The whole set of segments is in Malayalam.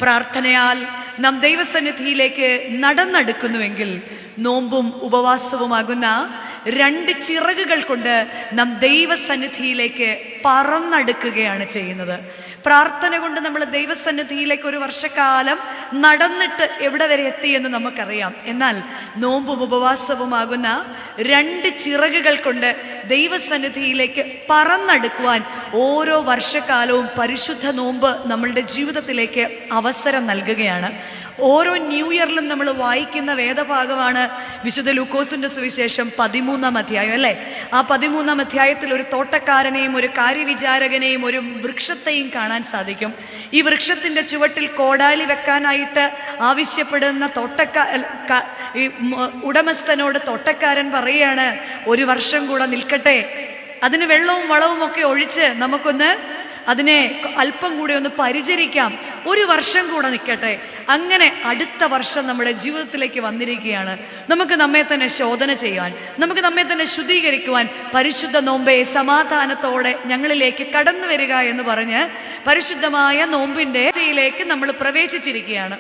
പ്രാർത്ഥനയാൽ നാം ദൈവസന്നിധിയിലേക്ക് നടന്നെടുക്കുന്നുവെങ്കിൽ നോമ്പും ഉപവാസവുമാകുന്ന 2 ചിറകുകൾ കൊണ്ട് നാം ദൈവസന്നിധിയിലേക്ക് പറന്നെടുക്കുകയാണ് ചെയ്യുന്നത്. പ്രാർത്ഥന കൊണ്ട് നമ്മൾ ദൈവസന്നിധിയിലേക്ക് ഒരു വർഷക്കാലം നടന്നിട്ട് എവിടെ വരെ എത്തി എന്ന് നമുക്കറിയാം. എന്നാൽ നോമ്പും ഉപവാസവുമാകുന്ന 2 ചിറകുകൾ കൊണ്ട് ദൈവസന്നിധിയിലേക്ക് പറന്നെടുക്കുവാൻ ഓരോ വർഷക്കാലവും പരിശുദ്ധ നോമ്പ് നമ്മളുടെ ജീവിതത്തിലേക്ക് അവസരം നൽകുകയാണ്. ഓരോ ന്യൂ ഇയറിലും നമ്മൾ വായിക്കുന്ന വേദഭാഗമാണ് വിശുദ്ധ ലൂക്കോസിന്റെ സുവിശേഷം 13-ാം അധ്യായം, അല്ലേ? ആ 13-ാം അധ്യായത്തിൽ ഒരു തോട്ടക്കാരനെയും ഒരു കാര്യവിചാരകനെയും ഒരു വൃക്ഷത്തെയും കാണാൻ സാധിക്കും. ഈ വൃക്ഷത്തിന്റെ ചുവട്ടിൽ കോടാലി വെക്കാനായിട്ട് ആവശ്യപ്പെടുന്ന ഉടമസ്ഥനോട് തോട്ടക്കാരൻ പറയുകയാണ്, 1 വർഷം കൂടെ നിൽക്കട്ടെ, അതിന് വെള്ളവും വളവും ഒക്കെ ഒഴിച്ച് നമുക്കൊന്ന് അതിനെ അല്പം കൂടെ ഒന്ന് പരിചരിക്കാം, 1 വർഷം കൂടെ നിൽക്കട്ടെ. അങ്ങനെ അടുത്ത വർഷം നമ്മുടെ ജീവിതത്തിലേക്ക് വന്നിരിക്കുകയാണ്. നമുക്ക് നമ്മെ തന്നെ ശോധന ചെയ്യാൻ, നമുക്ക് നമ്മെ തന്നെ ശുദ്ധീകരിക്കുവാൻ പരിശുദ്ധ നോമ്പെ സമാധാനത്തോടെ ഞങ്ങളിലേക്ക് കടന്നു വരിക എന്ന് പറഞ്ഞ് പരിശുദ്ധമായ നോമ്പിൻ്റെ ആഴ്ചയിലേക്ക് നമ്മൾ പ്രവേശിച്ചിരിക്കുകയാണ്.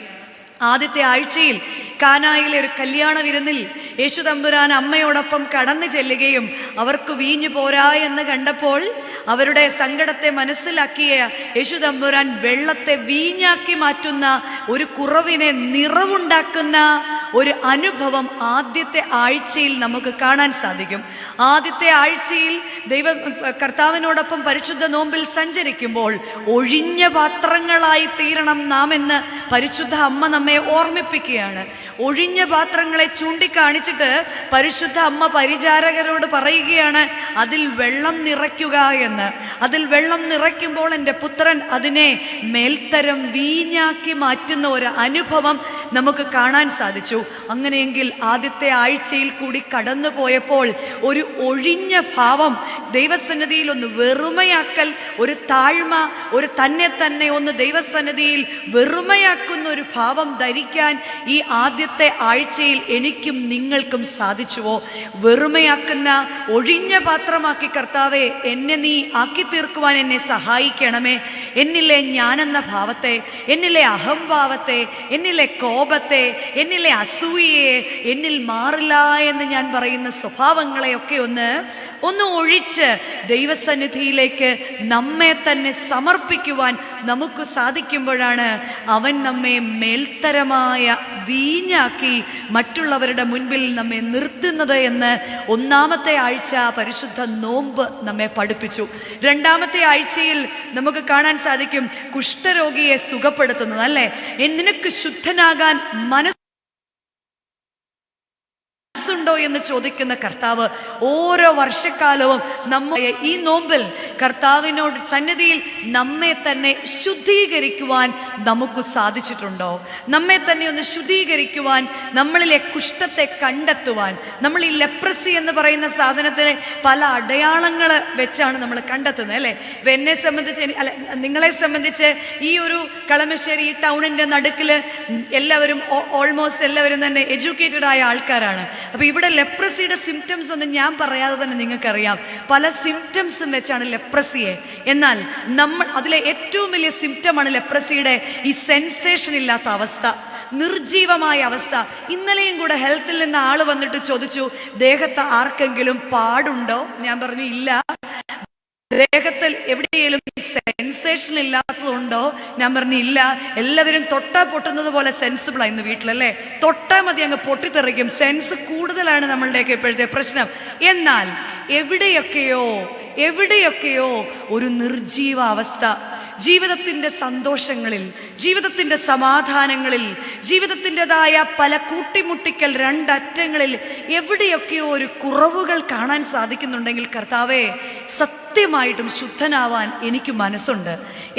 ആദ്യത്തെ ആഴ്ചയിൽ കാനായിലെ ഒരു കല്യാണ വിരുന്നിൽ യേശു തമ്പുരാൻ അമ്മയോടൊപ്പം കടന്നു ചെല്ലുകയും അവർക്ക് വീഞ്ഞു പോരാ എന്ന് കണ്ടപ്പോൾ അവരുടെ സങ്കടത്തെ മനസ്സിലാക്കിയ യേശു തമ്പുരാൻ വെള്ളത്തെ വീഞ്ഞാക്കി മാറ്റുന്ന ഒരു കുറവിനെ നിറവുണ്ടാക്കുന്ന ഒരു അനുഭവം ആദ്യത്തെ ആഴ്ചയിൽ നമുക്ക് കാണാൻ സാധിക്കും. ആദ്യത്തെ ആഴ്ചയിൽ കർത്താവിനോടൊപ്പം പരിശുദ്ധ നോമ്പിൽ സഞ്ചരിക്കുമ്പോൾ ഒഴിഞ്ഞ പാത്രങ്ങളായി തീരണം നാം എന്ന് പരിശുദ്ധ അമ്മ നമ്മെ ഓർമ്മിപ്പിക്കുകയാണ്. ഒഴിഞ്ഞ പാത്രങ്ങളെ ചൂണ്ടിക്കാണിച്ചിട്ട് പരിശുദ്ധ അമ്മ പരിചാരകരോട് പറയുകയാണ്, അതിൽ വെള്ളം നിറയ്ക്കുക എന്ന്. അതിൽ വെള്ളം നിറയ്ക്കുമ്പോൾ എൻ്റെ പുത്രൻ അതിനെ മേൽത്തരം വീഞ്ഞാക്കി മാറ്റുന്ന ഒരു അനുഭവം നമുക്ക് കാണാൻ സാധിച്ചു. അങ്ങനെയെങ്കിൽ ആദ്യത്തെ ആഴ്ചയിൽ കൂടി കടന്നു പോയപ്പോൾ ഒരു ഒഴിഞ്ഞ ഭാവം, ദൈവസന്നിധിയിൽ ഒന്ന് വെറുമയാക്കൽ, ഒരു താഴ്മ, ഒരു തന്നെ ഒന്ന് ദൈവസന്നിധിയിൽ വെറുമയാക്കുന്ന ഒരു ഭാവം ധരിക്കാൻ ഈ ആദ്യത്തെ ആഴ്ചയിൽ എനിക്കും നിങ്ങൾക്കും സാധിച്ചുവോ? വെറുമയാക്കുന്ന ഒഴിഞ്ഞ പാത്രമാക്കി കർത്താവെ എന്നെ നീ ആക്കി തീർക്കുവാൻ എന്നെ സഹായിക്കണമേ. എന്നിലെ ഞാനെന്ന ഭാവത്തെ, എന്നിലെ അഹംഭാവത്തെ, എന്നിലെ കോപത്തെ, എന്നിലെ അസൂയയെ, എന്നിൽ മാറില്ല എന്ന് ഞാൻ പറയുന്ന സ്വഭാവങ്ങളെയൊക്കെ ഒന്ന് ഒഴിച്ച് ദൈവസന്നിധിയിലേക്ക് നമ്മെ തന്നെ സമർപ്പിക്കുവാൻ നമുക്ക് സാധിക്കുമ്പോഴാണ് അവൻ നമ്മെ മേൽത്തരമായ വീഞ്ഞാക്കി മറ്റുള്ളവരുടെ മുൻപിൽ നമ്മെ നിർത്തുന്നത് എന്ന് ഒന്നാമത്തെ ആഴ്ച പരിശുദ്ധ നോമ്പ് നമ്മെ പഠിപ്പിച്ചു. രണ്ടാമത്തെ ആഴ്ചയിൽ നമുക്ക് കാണാൻ സാധിക്കും കുഷ്ഠരോഗിയെ സുഖപ്പെടുത്തുന്നത്, അല്ലേ? നിനക്ക് ശുദ്ധനാകാൻ ണ്ടോ എന്ന് ചോദിക്കുന്ന കർത്താവ് ഓരോ വർഷക്കാലവും ഈ നോമ്പിൽ കർത്താവിനോട് സന്നിധിയിൽ നമ്മെ തന്നെ ശുദ്ധീകരിക്കുവാൻ നമുക്ക് സാധിച്ചിട്ടുണ്ടോ? നമ്മെ തന്നെ ഒന്ന് ശുദ്ധീകരിക്കുവാൻ, നമ്മളിലെ കുഷ്ഠത്തെ കണ്ടെത്തുവാൻ. നമ്മൾ ഈ ലെപ്രസി എന്ന് പറയുന്ന സാധനത്തിലെ പല അടയാളങ്ങൾ വെച്ചാണ് നമ്മൾ കണ്ടെത്തുന്നത്, അല്ലേ? എന്നെ സംബന്ധിച്ച്, അല്ല നിങ്ങളെ സംബന്ധിച്ച് ഈ ഒരു കളമശ്ശേരി ടൗണിൻ്റെ നടുക്കിൽ എല്ലാവരും ഓൾമോസ്റ്റ് എല്ലാവരും തന്നെ എഡ്യൂക്കേറ്റഡ് ആയ ആൾക്കാരാണ്. അപ്പോൾ ഇവിടെ ലെപ്രസിയുടെ സിംറ്റംസ് ഒന്നും ഞാൻ പറയാതെ തന്നെ നിങ്ങൾക്കറിയാം. പല സിംറ്റംസും വെച്ചാണ് ലെപ്രസിയെ. എന്നാൽ അതിലെ ഏറ്റവും വലിയ സിംറ്റമാണ് ലെപ്രസിയുടെ ഈ സെൻസേഷൻ ഇല്ലാത്ത അവസ്ഥ, നിർജീവമായ അവസ്ഥ. ഇന്നലെയും കൂടെ ഹെൽത്തിൽ നിന്ന് ആള് വന്നിട്ട് ചോദിച്ചു, ദേഹത്ത് ആർക്കെങ്കിലും പാടുണ്ടോ? ഞാൻ പറഞ്ഞു ഇല്ല. ദേഹത്തിൽ എവിടെയെങ്കിലും സെൻസേഷൻ ഇല്ലാത്തതുണ്ടോ? ഞാൻ പറഞ്ഞു ഇല്ല. എല്ലാവരും തൊട്ടാ പൊട്ടുന്നത് പോലെ സെൻസിബിൾ ആയിരുന്നു വീട്ടിലല്ലേ? തൊട്ടാൽ മതി അങ്ങ് പൊട്ടിത്തെറിക്കും. സെൻസ് കൂടുതലാണ് നമ്മളുടെയൊക്കെ ഇപ്പോഴത്തെ പ്രശ്നം. എന്നാൽ എവിടെയൊക്കെയോ ഒരു നിർജീവ അവസ്ഥ, ജീവിതത്തിൻ്റെ സന്തോഷങ്ങളിൽ, ജീവിതത്തിൻ്റെ സമാധാനങ്ങളിൽ, ജീവിതത്തിൻ്റെതായ പല കൂട്ടിമുട്ടിക്കൽ രണ്ടറ്റങ്ങളിൽ എവിടെയൊക്കെയോ ഒരു കുറവുകൾ കാണാൻ സാധിക്കുന്നുണ്ടെങ്കിൽ കർത്താവേ, സത്യമായിട്ടും ശുദ്ധനാവാൻ എനിക്ക് മനസ്സുണ്ട്.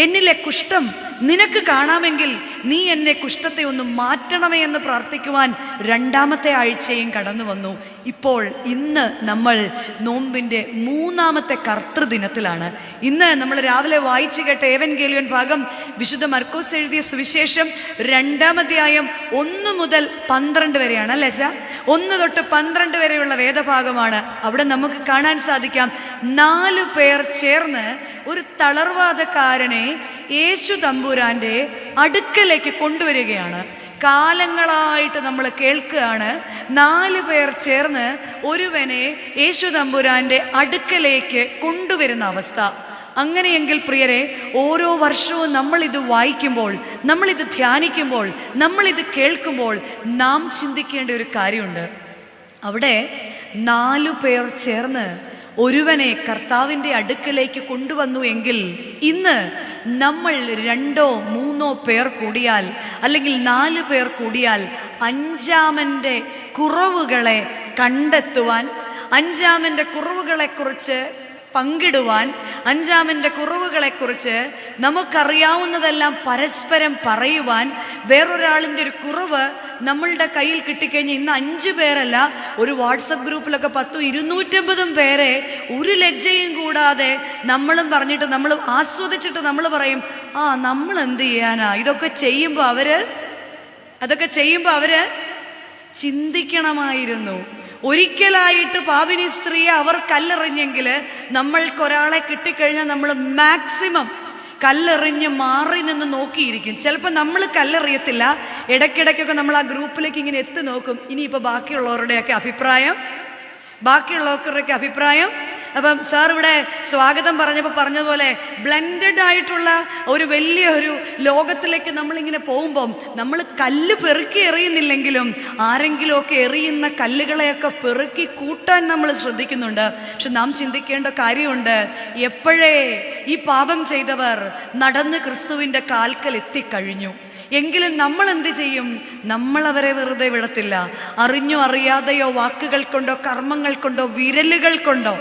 എന്നിലെ കുഷ്ഠം നിനക്ക് കാണാമെങ്കിൽ നീ എന്നെ കുഷ്ഠത്തെ ഒന്ന് മാറ്റണമേ എന്ന് പ്രാർത്ഥിക്കുവാൻ രണ്ടാമത്തെ ആഴ്ചയും കടന്നു വന്നു. ഇപ്പോൾ ഇന്ന് നമ്മൾ നോമ്പിൻ്റെ 3-ാമത്തെ കർത്തൃദിനത്തിലാണ്. ഇന്ന് നമ്മൾ രാവിലെ വായിച്ചു കേട്ട ഏവൻഗേലിയോൻ ഭാഗം വിശുദ്ധ മർക്കോസ് എഴുതിയ സുവിശേഷം 2-ാം അധ്യായം 1 മുതൽ 12 വരെയാണ്, അല്ലേ ചാ? 1 തൊട്ട് 12 വരെയുള്ള വേദഭാഗമാണ്. അവിടെ നമുക്ക് കാണാൻ സാധിക്കാം 4 പേർ ചേർന്ന് ഒരു തളർവാദക്കാരനെ യേശു തമ്പുരാൻ്റെ അടുക്കലേക്ക് കൊണ്ടുവരികയാണ്. കാലങ്ങളായിട്ട് നമ്മൾ കേൾക്കുകയാണ്, 4 പേർ ചേർന്ന് ഒരുവനെ യേശു തമ്പുരാന്റെ അടുക്കലേക്ക് കൊണ്ടുവരുന്ന അവസ്ഥ. അങ്ങനെയെങ്കിൽ പ്രിയരെ, ഓരോ വർഷവും നമ്മളിത് വായിക്കുമ്പോൾ, നമ്മളിത് ധ്യാനിക്കുമ്പോൾ, നമ്മളിത് കേൾക്കുമ്പോൾ നാം ചിന്തിക്കേണ്ട ഒരു കാര്യമുണ്ട്. അവിടെ 4 പേർ ചേർന്ന് ഒരുവനെ കർത്താവിൻ്റെ അടുക്കലേക്ക് കൊണ്ടുവന്നു എങ്കിൽ, ഇന്ന് നമ്മൾ 2 3 പേർ കൂടിയാൽ, അല്ലെങ്കിൽ 4 പേർ കൂടിയാൽ, 5-ാമൻ്റെ കുറവുകളെ കണ്ടെത്തുവാൻ, 5-ാമൻ്റെ കുറവുകളെക്കുറിച്ച് പങ്കിടുവാൻ, 5-ാമൻ്റെ കുറവുകളെക്കുറിച്ച് നമുക്കറിയാവുന്നതെല്ലാം പരസ്പരം പറയുവാൻ, വേറൊരാളിൻ്റെ ഒരു കുറവ് നമ്മളുടെ കയ്യിൽ കിട്ടിക്കഴിഞ്ഞ് ഇന്ന് 5 പേരല്ല, ഒരു വാട്സപ്പ് ഗ്രൂപ്പിലൊക്കെ 250 പേരെ ഒരു ലജ്ജയും കൂടാതെ നമ്മളും പറഞ്ഞിട്ട്, നമ്മൾ ആസ്വദിച്ചിട്ട് നമ്മൾ പറയും, നമ്മൾ എന്ത് ചെയ്യാനാ, അതൊക്കെ ചെയ്യുമ്പോൾ അവര് ചിന്തിക്കണമായിരുന്നു. ഒരിക്കലായിട്ട് പാപിനി സ്ത്രീയെ അവർ കല്ലെറിഞ്ഞെങ്കിൽ, നമ്മൾക്കൊരാളെ കിട്ടിക്കഴിഞ്ഞാൽ നമ്മൾ മാക്സിമം കല്ലെറിഞ്ഞ് മാറി നിന്ന് നോക്കിയിരിക്കും. ചിലപ്പോൾ നമ്മൾ കല്ലെറിയത്തില്ല, ഇടയ്ക്കിടയ്ക്കൊക്കെ നമ്മൾ ആ ഗ്രൂപ്പിലേക്ക് ഇങ്ങനെ എത്തി നോക്കും, ഇനിയിപ്പോൾ ബാക്കിയുള്ളവരുടെയൊക്കെ അഭിപ്രായം. അപ്പം സാർ ഇവിടെ സ്വാഗതം പറഞ്ഞതുപോലെ ബ്ലെൻഡഡ് ആയിട്ടുള്ള ഒരു വലിയൊരു ലോകത്തിലേക്ക് നമ്മളിങ്ങനെ പോകുമ്പം നമ്മൾ കല്ല് പെറുക്കി എറിയുന്നില്ലെങ്കിലും ആരെങ്കിലുമൊക്കെ എറിയുന്ന കല്ലുകളെയൊക്കെ പെറുക്കി കൂട്ടാൻ നമ്മൾ ശ്രദ്ധിക്കുന്നുണ്ട്. പക്ഷെ നാം ചിന്തിക്കേണ്ട കാര്യമുണ്ട്, എപ്പോഴേ ഈ പാപം ചെയ്തവർ നടന്ന് ക്രിസ്തുവിൻ്റെ കാൽക്കൽ എത്തിക്കഴിഞ്ഞു എങ്കിലും നമ്മൾ എന്ത് ചെയ്യും? നമ്മളവരെ വെറുതെ വിടത്തില്ല. അറിഞ്ഞോ അറിയാതെയോ, വാക്കുകൾ കൊണ്ടോ കർമ്മങ്ങൾ കൊണ്ടോ വിരലുകൾ കൊണ്ടോ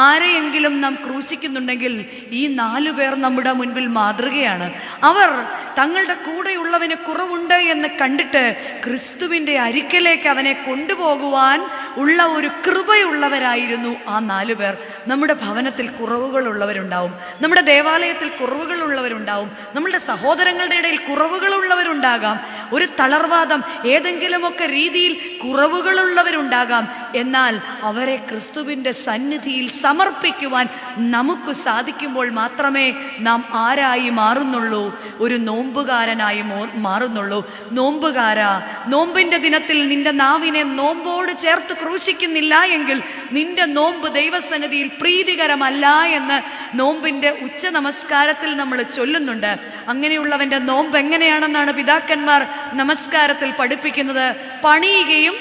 ആരെയെങ്കിലും നാം ക്രൂശിക്കുന്നുണ്ടെങ്കിൽ, ഈ 4 പേർ നമ്മുടെ മുൻപിൽ മാതൃകയാണ്. അവർ തങ്ങളുടെ കൂടെയുള്ളവന് കുറവുണ്ട് എന്ന് കണ്ടിട്ട് ക്രിസ്തുവിൻ്റെ അരിക്കലേക്ക് അവനെ കൊണ്ടുപോകുവാൻ ഉള്ള ഒരു കൃപയുള്ളവരായിരുന്നു ആ 4 പേർ. നമ്മുടെ ഭവനത്തിൽ കുറവുകളുള്ളവരുണ്ടാവും, നമ്മുടെ ദേവാലയത്തിൽ കുറവുകളുള്ളവരുണ്ടാവും, നമ്മുടെ സഹോദരങ്ങളുടെ ഇടയിൽ കുറവുകളുള്ളവരുണ്ടാകാം, ഒരു തളർവാദം ഏതെങ്കിലുമൊക്കെ രീതിയിൽ കുറവുകളുള്ളവരുണ്ടാകാം. എന്നാൽ അവരെ ക്രിസ്തുവിൻ്റെ സന്നിധിയിൽ സമർപ്പിക്കുവാൻ നമുക്ക് സാധിക്കുമ്പോൾ മാത്രമേ നാം ആരായി മാറുന്നുള്ളൂ? ഒരു നോമ്പുകാരനായി മാറുന്നുള്ളൂ. നോമ്പുകാരാ, നോമ്പിൻ്റെ ദിനത്തിൽ നിന്റെ നാവിനെ നോമ്പോട് ചേർത്ത് ക്രൂശിക്കുന്നില്ല എങ്കിൽ നിന്റെ നോമ്പ് ദൈവസന്നിധിയിൽ പ്രീതികരമല്ല എന്ന് നോമ്പിൻ്റെ ഉച്ച നമസ്കാരത്തിൽ നമ്മൾ ചൊല്ലുന്നുണ്ട്. അങ്ങനെയുള്ളവൻ്റെ നോമ്പ് എങ്ങനെയാണെന്നാണ് പിതാക്കന്മാർ നമസ്കാരത്തിൽ പഠിപ്പിക്കുന്നത്. പണിയുകയും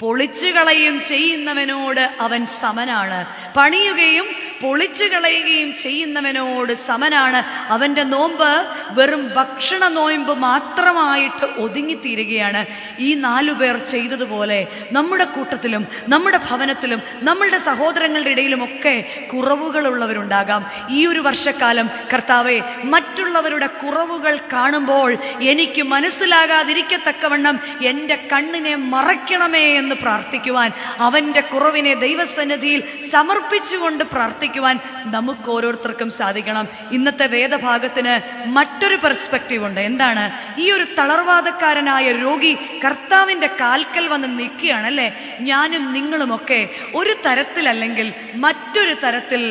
പൊളിച്ചു കളയുകയും ചെയ്യുന്നവനോട് അവൻ സമനാണ്. പണിയുകയും പൊളിച്ചു കളയുകയും ചെയ്യുന്നവനോട് സമനാണ്. അവൻ്റെ നോമ്പ് വെറും ഭക്ഷണ നോയമ്പ് മാത്രമായിട്ട് ഒതുങ്ങിത്തീരുകയാണ്. ഈ 4 പേർ ചെയ്തതുപോലെ നമ്മുടെ കൂട്ടത്തിലും നമ്മുടെ ഭവനത്തിലും നമ്മളുടെ സഹോദരങ്ങളുടെ ഇടയിലുമൊക്കെ കുറവുകളുള്ളവരുണ്ടാകാം. ഈ ഒരു വർഷക്കാലം കർത്താവേ, മറ്റുള്ളവരുടെ കുറവുകൾ കാണുമ്പോൾ എനിക്ക് മനസ്സിലാകാതിരിക്കത്തക്കവണ്ണം എൻ്റെ കണ്ണിനെ മറയ്ക്കണമേ എന്ന് പ്രാർത്ഥിക്കുവാൻ, അവൻ്റെ കുറവിനെ ദൈവസന്നിധിയിൽ സമർപ്പിച്ചുകൊണ്ട് പ്രാർത്ഥിക്കുവാൻ നമുക്ക് ഓരോരുത്തർക്കും സാധിക്കണം. ഇന്നത്തെ വേദഭാഗത്തിന് മറ്റൊരു പെർസ്പെക്റ്റീവ് ഉണ്ട്. എന്താണ്? ഈ ഒരു തളർവാദക്കാരനായ രോഗി കർത്താവിൻ്റെ കാൽക്കൽ വന്ന് നിൽക്കുകയാണ് അല്ലേ? ഞാനും നിങ്ങളുമൊക്കെ ഒരു തരത്തിലല്ലെങ്കിൽ മറ്റൊരു തരത്തിൽ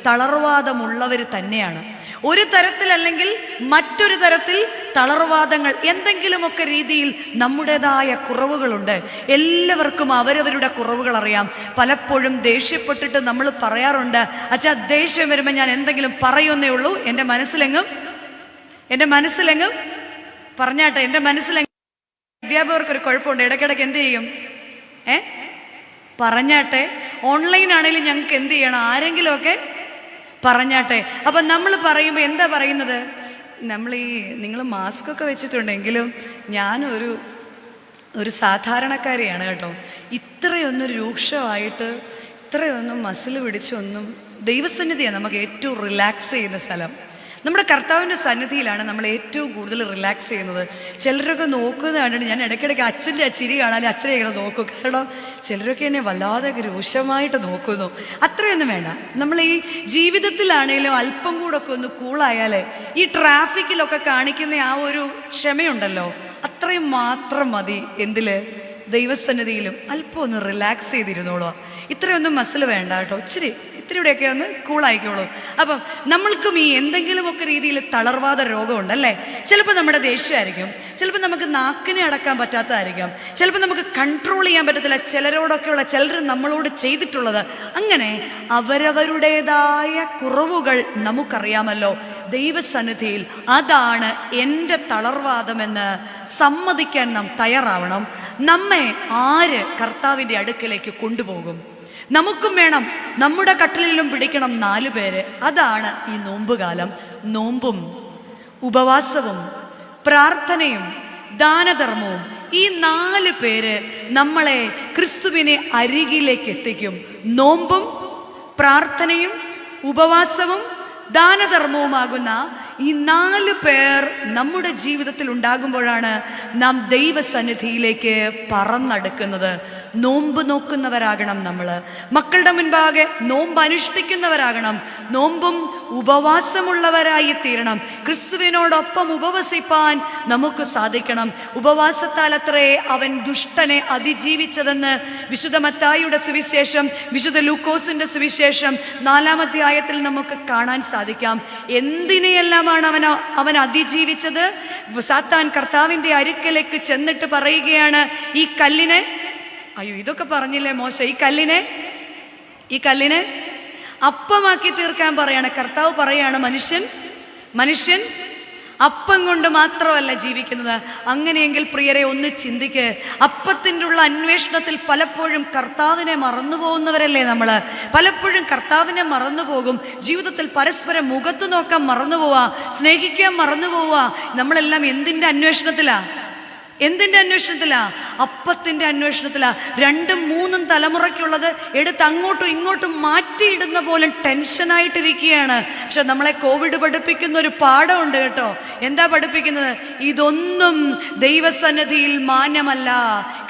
തളർവാദമുള്ളവർ തന്നെയാണ്. ഒരു തരത്തിലല്ലെങ്കിൽ മറ്റൊരു തരത്തിൽ തളർവാദങ്ങൾ, എന്തെങ്കിലുമൊക്കെ രീതിയിൽ നമ്മുടേതായ കുറവുകളുണ്ട്. എല്ലാവർക്കും അവരവരുടെ കുറവുകൾ അറിയാം. പലപ്പോഴും ദേഷ്യപ്പെട്ടിട്ട് നമ്മൾ പറയാറുണ്ട്, അച്ഛാ ദേഷ്യം വരുമ്പോൾ ഞാൻ എന്തെങ്കിലും പറയുന്നേ ഉള്ളൂ, എൻ്റെ മനസ്സിലെങ്ങും പറഞ്ഞാട്ടെ, എൻ്റെ മനസ്സിലെങ്ങും. അധ്യാപകർക്കൊരു കുഴപ്പമുണ്ട്, ഇടയ്ക്കിടയ്ക്ക് എന്ത് ചെയ്യും? പറഞ്ഞാട്ടെ. ഓൺലൈൻ ആണെങ്കിലും ഞങ്ങൾക്ക് എന്ത് ചെയ്യണം? ആരെങ്കിലുമൊക്കെ പറഞ്ഞാട്ടെ. അപ്പം നമ്മൾ പറയുമ്പോൾ എന്താ പറയുന്നത്? നിങ്ങൾ മാസ്കൊക്കെ വെച്ചിട്ടുണ്ടെങ്കിലും ഞാനൊരു സാധാരണക്കാരിയാണ് കേട്ടോ. ഇത്രയൊന്നും രൂക്ഷമായിട്ട്, ഇത്രയൊന്നും മസിൽ പിടിച്ചൊന്നും, ദൈവസന്നിധിയാണ് നമുക്ക് ഏറ്റവും റിലാക്സ് ചെയ്യുന്ന സ്ഥലം. നമ്മുടെ കർത്താവിൻ്റെ സന്നിധിയിലാണ് നമ്മൾ ഏറ്റവും കൂടുതൽ റിലാക്സ് ചെയ്യുന്നത്. ചിലരൊക്കെ നോക്കുന്നത് കണ്ടിട്ട് ഞാൻ ഇടയ്ക്കിടയ്ക്ക് അച്ഛൻ്റെ ആ ചിരി കാണാൻ അച്ഛനെ ഇങ്ങനെ നോക്കും. കാരണം ചിലരൊക്കെ എന്നെ വല്ലാതെ രൂക്ഷമായിട്ട് നോക്കുന്നു. അത്രയൊന്നും വേണ്ട. നമ്മൾ ഈ ജീവിതത്തിലാണെങ്കിലും അല്പം കൂടെ ഒക്കെ ഒന്ന് കൂളായാലേ, ഈ ട്രാഫിക്കിലൊക്കെ കാണിക്കുന്ന ആ ഒരു ക്ഷമയുണ്ടല്ലോ, അത്രയും മാത്രം മതി. എന്തില്? ദൈവസന്നിധിയിലും അല്പം ഒന്ന് റിലാക്സ് ചെയ്തിരുന്നോളൂ. ഇത്രയൊന്നും മസിൽ വേണ്ട കേട്ടോ, ഇത്തിരിയുടെയൊക്കെ ഒന്ന് കൂളായിക്കോളൂ. അപ്പം നമ്മൾക്കും ഈ എന്തെങ്കിലുമൊക്കെ രീതിയിൽ തളർവാദ രോഗമുണ്ടല്ലേ. ചിലപ്പോൾ നമ്മുടെ ദേഷ്യമായിരിക്കും, ചിലപ്പോൾ നമുക്ക് നാക്കിനെ അടക്കാൻ പറ്റാത്തതായിരിക്കും, ചിലപ്പോൾ നമുക്ക് കൺട്രോൾ ചെയ്യാൻ പറ്റത്തില്ല ചിലരോടൊക്കെയുള്ള ചിലർ നമ്മളോട് ചെയ്തിട്ടുള്ളത്. അങ്ങനെ അവരവരുടേതായ കുറവുകൾ നമുക്കറിയാമല്ലോ. ദൈവസന്നിധിയിൽ അതാണ് എൻ്റെ തളർവാദമെന്ന് സമ്മതിക്കാൻ നാം തയ്യാറാവണം. നമ്മെ ആര് കർത്താവിൻ്റെ അടുക്കലേക്ക് കൊണ്ടുപോകും? നമുക്കും വേണം, നമ്മുടെ കട്ടിലിലും പിടിക്കണം 4 പേര്. അതാണ് ഈ നോമ്പുകാലം. നോമ്പും ഉപവാസവും പ്രാർത്ഥനയും ദാനധർമ്മവും, ഈ 4 പേര് നമ്മളെ ക്രിസ്തുവിനെ അരികിലേക്ക് എത്തിക്കും. നോമ്പും പ്രാർത്ഥനയും ഉപവാസവും ദാനധർമ്മവുമാകുന്ന ഈ 4 പേർ നമ്മുടെ ജീവിതത്തിൽ ഉണ്ടാകുമ്പോഴാണ് നാം ദൈവസന്നിധിയിലേക്ക് പറന്നെടുക്കുന്നത്. നോമ്പ് നോക്കുന്നവരാകണം നമ്മൾ. മക്കളുടെ മുൻപാകെ നോമ്പ് അനുഷ്ഠിക്കുന്നവരാകണം. നോമ്പും ഉപവാസമുള്ളവരായി തീരണം. ക്രിസ്തുവിനോടൊപ്പം ഉപവസിപ്പാൻ നമുക്ക് സാധിക്കണം. ഉപവാസത്താൽ അത്രേ അവൻ ദുഷ്ടനെ അതിജീവിച്ചതെന്ന് വിശുദ്ധ മത്തായിയുടെ സുവിശേഷം, വിശുദ്ധ ലൂക്കോസിന്റെ സുവിശേഷം 4-ാം അധ്യായത്തിൽ നമുക്ക് കാണാൻ സാധിക്കാം. എന്തിനെയെല്ലാമാണ് അവൻ അതിജീവിച്ചത്? സാത്താൻ കർത്താവിൻ്റെ അടുക്കലേക്ക് ചെന്നിട്ട് പറയുകയാണ്, ഈ കല്ലിനെ, അയ്യോ ഇതൊക്കെ പറഞ്ഞില്ലേ മോശ, ഈ കല്ലിനെ അപ്പമാക്കി തീർക്കാൻ പറയാണ്. കർത്താവ് പറയാണ്, മനുഷ്യൻ അപ്പം കൊണ്ട് മാത്രമല്ല ജീവിക്കുന്നത്. അങ്ങനെയെങ്കിൽ പ്രിയരെ ഒന്ന് ചിന്തിക്ക്. അപ്പത്തിൻ്റെ ഉള്ള അന്വേഷണത്തിൽ പലപ്പോഴും കർത്താവിനെ മറന്നു പോകുന്നവരല്ലേ നമ്മൾ? പലപ്പോഴും കർത്താവിനെ മറന്നു പോകും. ജീവിതത്തിൽ പരസ്പരം മുഖത്ത് നോക്കാൻ മറന്നു പോവാ, സ്നേഹിക്കാൻ മറന്നു പോവാ. നമ്മളെല്ലാം എന്തിൻ്റെ അന്വേഷണത്തിലാ? അപ്പത്തിൻ്റെ അന്വേഷണത്തിലാ. 2-3 തലമുറയ്ക്കുള്ളത് എടുത്ത് അങ്ങോട്ടും ഇങ്ങോട്ടും മാറ്റിയിടുന്ന പോലെ ടെൻഷനായിട്ടിരിക്കുകയാണ്. പക്ഷെ നമ്മളെ കോവിഡ് പഠിപ്പിക്കുന്ന ഒരു പാഠമുണ്ട് കേട്ടോ. എന്താ പഠിപ്പിക്കുന്നത്? ഇതൊന്നും ദൈവസന്നിധിയിൽ മാന്യമല്ല.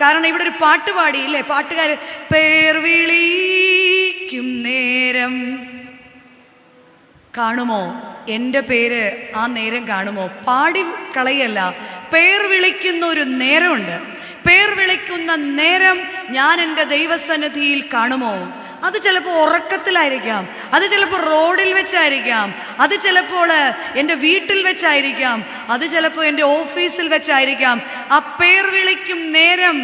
കാരണം ഇവിടെ ഒരു പാട്ട് പാടിയില്ലേ പാട്ടുകാര്, പേർ വിളിക്കും നേരം കാണുമോ, എൻ്റെ പേര് ആ നേരം കാണുമോ? പാടി കളയല്ല, പേർ വിളിക്കുന്ന ഒരു നേരമുണ്ട്. പേർ വിളിക്കുന്ന നേരം ഞാൻ എൻ്റെ ദൈവസന്നിധിയിൽ കാണുമോ? അത് ചിലപ്പോൾ ഉറക്കത്തിലായിരിക്കാം, അത് ചിലപ്പോൾ റോഡിൽ വെച്ചായിരിക്കാം, അത് ചിലപ്പോൾ എൻ്റെ വീട്ടിൽ വെച്ചായിരിക്കാം, അത് ചിലപ്പോൾ എൻ്റെ ഓഫീസിൽ വെച്ചായിരിക്കാം. ആ പേർ വിളിക്കും നേരം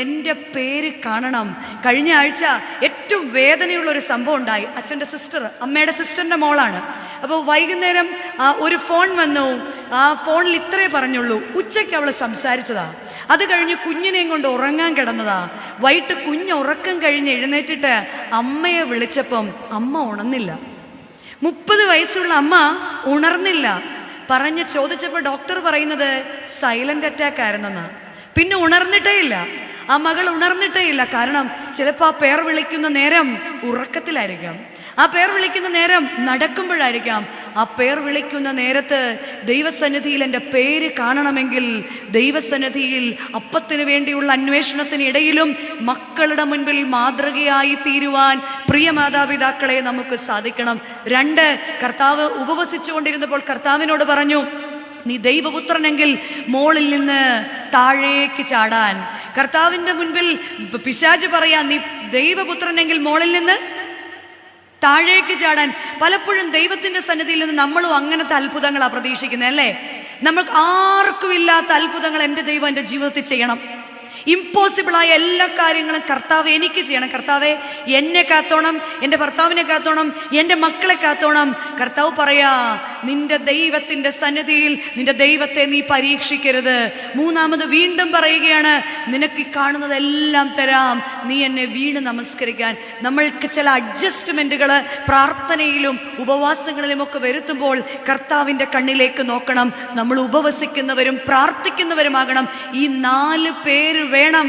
എൻ്റെ പേര് കാണണം. കഴിഞ്ഞ ആഴ്ച ഏറ്റവും വേദനയുള്ളൊരു സംഭവം ഉണ്ടായി. അച്ഛൻ്റെ സിസ്റ്റർ, അമ്മയുടെ സിസ്റ്ററിൻ്റെ മോളാണ്. അപ്പോൾ വൈകുന്നേരം ഒരു ഫോൺ വന്നു. ആ ഫോണിൽ ഇത്രേ പറഞ്ഞുള്ളൂ, ഉച്ചയ്ക്ക് അവൾ സംസാരിച്ചതാ. അത് കഴിഞ്ഞ് കുഞ്ഞിനെയും കൊണ്ട് ഉറങ്ങാൻ കിടന്നതാ. വൈകിട്ട് കുഞ്ഞ് ഉറക്കം കഴിഞ്ഞ് എഴുന്നേറ്റിട്ട് അമ്മയെ വിളിച്ചപ്പം അമ്മ ഉണർന്നില്ല. 30 വയസ്സുള്ള അമ്മ ഉണർന്നില്ല. പറഞ്ഞ് ചോദിച്ചപ്പോൾ ഡോക്ടർ പറയുന്നത് സൈലന്റ് അറ്റാക്ക് ആയിരുന്നെന്നാ. പിന്നെ ഉണർന്നിട്ടേ ഇല്ല, ആ മകൾ ഉണർന്നിട്ടേ ഇല്ല. കാരണം ചിലപ്പോൾ ആ പേർ വിളിക്കുന്ന നേരം ഉറക്കത്തിലായിരിക്കാം, ആ പേർ വിളിക്കുന്ന നേരം നടക്കുമ്പോഴായിരിക്കാം. ആ പേർ വിളിക്കുന്ന നേരത്ത് ദൈവസന്നിധിയിൽ എൻ്റെ പേര് കാണണമെങ്കിൽ ദൈവസന്നിധിയിൽ അപ്പത്തിന് വേണ്ടിയുള്ള അന്വേഷണത്തിനിടയിലും മക്കളുടെ മുൻപിൽ മാതൃകയായി തീരുവാൻ പ്രിയ മാതാപിതാക്കളെ നമുക്ക് സാധിക്കണം. 2, കർത്താവ് ഉപവസിച്ചുകൊണ്ടിരുന്നപ്പോൾ കർത്താവിനോട് പറഞ്ഞു, നീ ദൈവപുത്രനെങ്കിൽ മോളിൽ നിന്ന് താഴേക്ക് ചാടാൻ. കർത്താവിൻ്റെ മുൻപിൽ പിശാച് പറയാ, നീ ദൈവപുത്രനെങ്കിൽ മോളിൽ നിന്ന് താഴേക്ക് ചാടാൻ. പലപ്പോഴും ദൈവത്തിന്റെ സന്നിധിയിൽ നിന്ന് നമ്മളും അങ്ങനത്തെ അത്ഭുതങ്ങളാണ് പ്രതീക്ഷിക്കുന്നത് അല്ലേ? നമുക്ക് ആർക്കും ഇല്ലാത്ത അത്ഭുതങ്ങൾ എൻ്റെ ദൈവം എൻ്റെ ജീവിതത്തിൽ ചെയ്യണം. ഇമ്പോസിബിളായ എല്ലാ കാര്യങ്ങളും കർത്താവ് എനിക്ക് ചെയ്യണം. കർത്താവെ എന്നെ കാത്തോണം, എൻ്റെ ഭർത്താവിനെ കാത്തോണം, എൻ്റെ മക്കളെ കാത്തോണം. കർത്താവ് പറയാ, നിന്റെ ദൈവത്തിൻ്റെ സന്നിധിയിൽ നിന്റെ ദൈവത്തെ നീ പരീക്ഷിക്കരുത്. 3-ാമത് വീണ്ടും പറയുകയാണ്, നിനക്ക് കാണുന്നതെല്ലാം തരാം, നീ എന്നെ വീണ് നമസ്കരിക്കാൻ. നമ്മൾക്ക് ചില അഡ്ജസ്റ്റ്മെൻറ്റുകൾ പ്രാർത്ഥനയിലും ഉപവാസങ്ങളിലുമൊക്കെ വരുത്തുമ്പോൾ കർത്താവിൻ്റെ കണ്ണിലേക്ക് നോക്കണം. നമ്മൾ ഉപവസിക്കുന്നവരും പ്രാർത്ഥിക്കുന്നവരുമാകണം. ഈ 4 പേര് വേണം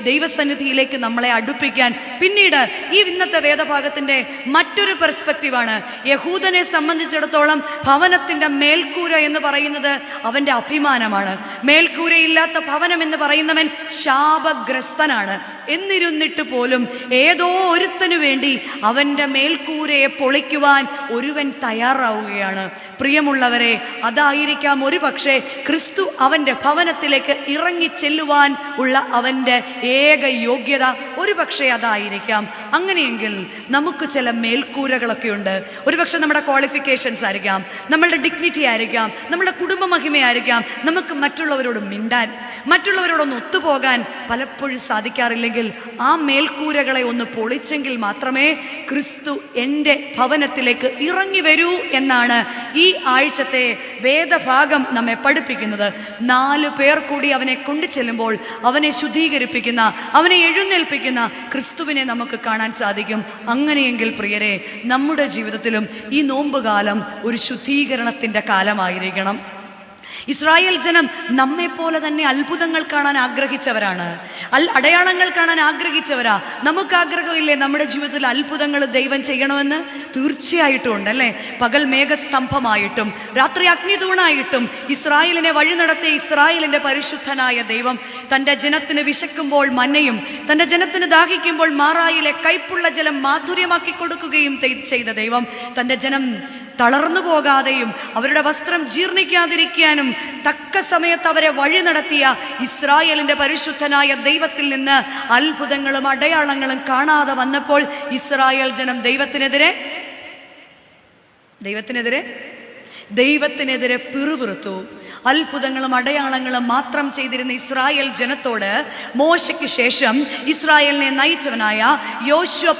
ദൈവസന്നിധിയിലേക്ക് നമ്മളെ അടുപ്പിക്കാൻ. പിന്നീട് ഈ ഇന്നത്തെ വേദഭാഗത്തിന്റെ മറ്റൊരു പെർസ്പെക്റ്റീവാണ്. യഹൂദനെ സംബന്ധിച്ചിടത്തോളം ഭവനത്തിന്റെ മേൽക്കൂര എന്ന് പറയുന്നത് അവന്റെ അഭിമാനമാണ്. മേൽക്കൂരയില്ലാത്ത ഭവനം എന്ന് പറയുന്നവൻ ശാപഗ്രസ്തനാണ്. എന്നിരുന്നിട്ട് പോലും ഏതോ ഒരുത്തനു വേണ്ടി അവന്റെ മേൽക്കൂരയെ പൊളിക്കുവാൻ ഒരുവൻ തയ്യാറാവുകയാണ്. പ്രിയമുള്ളവരെ, അതായിരിക്കാം ഒരു പക്ഷേ ക്രിസ്തു അവന്റെ ഭവനത്തിലേക്ക് ഇറങ്ങി ചെല്ലുവാൻ ഉള്ള അവന്റെ ഏക യോഗ്യത. ഒരു പക്ഷേ അതായിരിക്കാം. അങ്ങനെയെങ്കിൽ നമുക്ക് ചില മേൽക്കൂരകളൊക്കെ ഉണ്ട്. ഒരുപക്ഷെ നമ്മുടെ ക്വാളിഫിക്കേഷൻസ് ആയിരിക്കാം, നമ്മളുടെ ഡിഗ്നിറ്റി ആയിരിക്കാം, നമ്മുടെ കുടുംബ മഹിമയായിരിക്കാം. നമുക്ക് മറ്റുള്ളവരോട് മിണ്ടാൻ, മറ്റുള്ളവരോടൊന്ന് ഒത്തുപോകാൻ പലപ്പോഴും സാധിക്കാറില്ലെങ്കിൽ ആ മേൽക്കൂരകളെ ഒന്ന് പൊളിച്ചെങ്കിൽ മാത്രമേ ക്രിസ്തു എൻ്റെ ഭവനത്തിലേക്ക് ഇറങ്ങി വരൂ എന്നാണ് ഈ ആഴ്ചത്തെ വേദഭാഗം നമ്മെ പഠിപ്പിക്കുന്നത്. 4 പേർ കൂടി അവനെ കൊണ്ടു ചെല്ലുമ്പോൾ അവനെ ശുദ്ധീകരിപ്പിക്കുന്ന, അവനെ എഴുന്നേൽപ്പിക്കുന്ന ക്രിസ്തുവിനെ നമുക്ക് കാണാൻ സാധിക്കും. അങ്ങനെയെങ്കിൽ പ്രിയരെ, നമ്മുടെ ജീവിതത്തിലും ഈ നോമ്പുകാലം ഒരു ശുദ്ധീകരണത്തിൻ്റെ കാലമായിരിക്കണം. ഇസ്രായേൽ ജനം നമ്മെ പോലെ തന്നെ അത്ഭുതങ്ങൾ കാണാൻ ആഗ്രഹിച്ചവരാണ്, അടയാളങ്ങൾ കാണാൻ ആഗ്രഹിച്ചവരാ. നമുക്ക് ആഗ്രഹമില്ലേ നമ്മുടെ ജീവിതത്തിൽ അത്ഭുതങ്ങൾ ദൈവം ചെയ്യണമെന്ന്? തീർച്ചയായിട്ടും ഉണ്ടല്ലേ. പകൽ മേഘസ്തംഭമായിട്ടും രാത്രി അഗ്നിതൂണായിട്ടും ഇസ്രായേലിനെ വഴി നടത്തിയ ഇസ്രായേലിന്റെ പരിശുദ്ധനായ ദൈവം തൻ്റെ ജനത്തിന് വിശക്കുമ്പോൾ മന്നയും തൻ്റെ ജനത്തിന് ദാഹിക്കുമ്പോൾ മാറായിലെ കൈപ്പുള്ള ജലം മാധുര്യമാക്കി കൊടുക്കുകയും ചെയ്ത ദൈവം തൻ്റെ ജനം തളർന്നു പോകാതെയും അവരുടെ വസ്ത്രം ജീർണിക്കാതിരിക്കാനും തക്ക സമയത്ത് അവരെ വഴി നടത്തിയ ഇസ്രായേലിന്റെ പരിശുദ്ധനായ ദൈവത്തിൽ നിന്ന് അത്ഭുതങ്ങളും അടയാളങ്ങളും കാണാതെ വന്നപ്പോൾ ഇസ്രായേൽ ജനം ദൈവത്തിനെതിരെ പിറുപിറുത്തു. അത്ഭുതങ്ങളും അടയാളങ്ങളും മാത്രം ചെയ്തിരുന്ന ഇസ്രായേൽ ജനത്തോട് മോശയ്ക്ക് ശേഷം ഇസ്രായേലിനെ നയിച്ചവനായ യോശുവ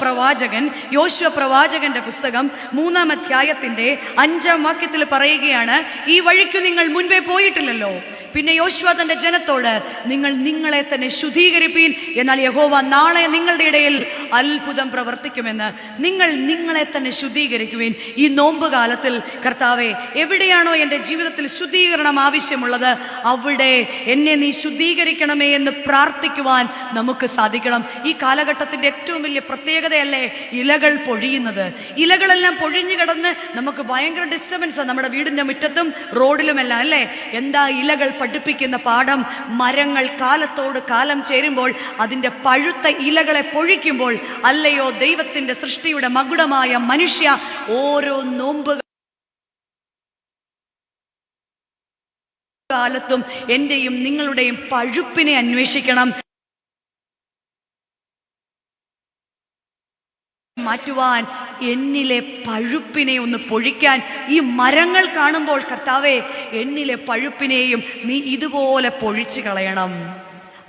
പ്രവാചകന്റെ പുസ്തകം 3-ാം അധ്യായത്തിന്റെ 5-ാം വാക്യത്തിൽ പറയുകയാണ്, ഈ വഴിക്കു നിങ്ങൾ മുൻപേ പോയിട്ടില്ലല്ലോ. പിന്നെ യോശുവ തന്റെ ജനത്തോട്, നിങ്ങൾ നിങ്ങളെ തന്നെ ശുദ്ധീകരിപ്പീൻ, എന്നാൽ യഹോവ നാളെ നിങ്ങളുടെ ഇടയിൽ അത്ഭുതം പ്രവർത്തിക്കുമെന്ന്. നിങ്ങൾ നിങ്ങളെ തന്നെ ശുദ്ധീകരിക്കുവിൻ. ഈ നോമ്പ് കാലത്തിൽ കർത്താവെ, എവിടെയാണോ എൻ്റെ ജീവിതത്തിൽ ശുദ്ധീകരണം ആവശ്യമുള്ളത് അവിടെ എന്നെ നീ ശുദ്ധീകരിക്കണമേ എന്ന് പ്രാർത്ഥിക്കുവാൻ നമുക്ക് സാധിക്കണം. ഈ കാലഘട്ടത്തിൻ്റെ ഏറ്റവും വലിയ പ്രത്യേകതയല്ലേ ഇലകൾ പൊഴിയുന്നത്. ഇലകളെല്ലാം പൊഴിഞ്ഞു കിടന്ന് നമുക്ക് ഭയങ്കര ഡിസ്റ്റർബൻസാണ് നമ്മുടെ വീടിൻ്റെ മുറ്റത്തും റോഡിലുമെല്ലാം അല്ലേ. എന്താ ഇലകൾ പഠിപ്പിക്കുന്ന പാഠം? മരങ്ങൾ കാലത്തോട് കാലം ചേരുമ്പോൾ അതിൻ്റെ പഴുത്ത ഇലകളെ പൊഴിക്കുമ്പോൾ, അല്ലയോ ദൈവത്തിൻ്റെ സൃഷ്ടിയുടെ മകുടമായ മനുഷ്യ, ഓരോ നോമ്പ് കാലത്തും എൻ്റെയും നിങ്ങളുടെയും പഴുപ്പിനെ അന്വേഷിക്കണം. മാറ്റുവാൻ, എന്നിലെ പഴുപ്പിനെ ഒന്ന് പൊഴിക്കാൻ ഈ മരങ്ങൾ കാണുമ്പോൾ കർത്താവേ, എന്നിലെ പഴുപ്പിനെയും നീ ഇതുപോലെ പൊഴിച്ചു കളയണം.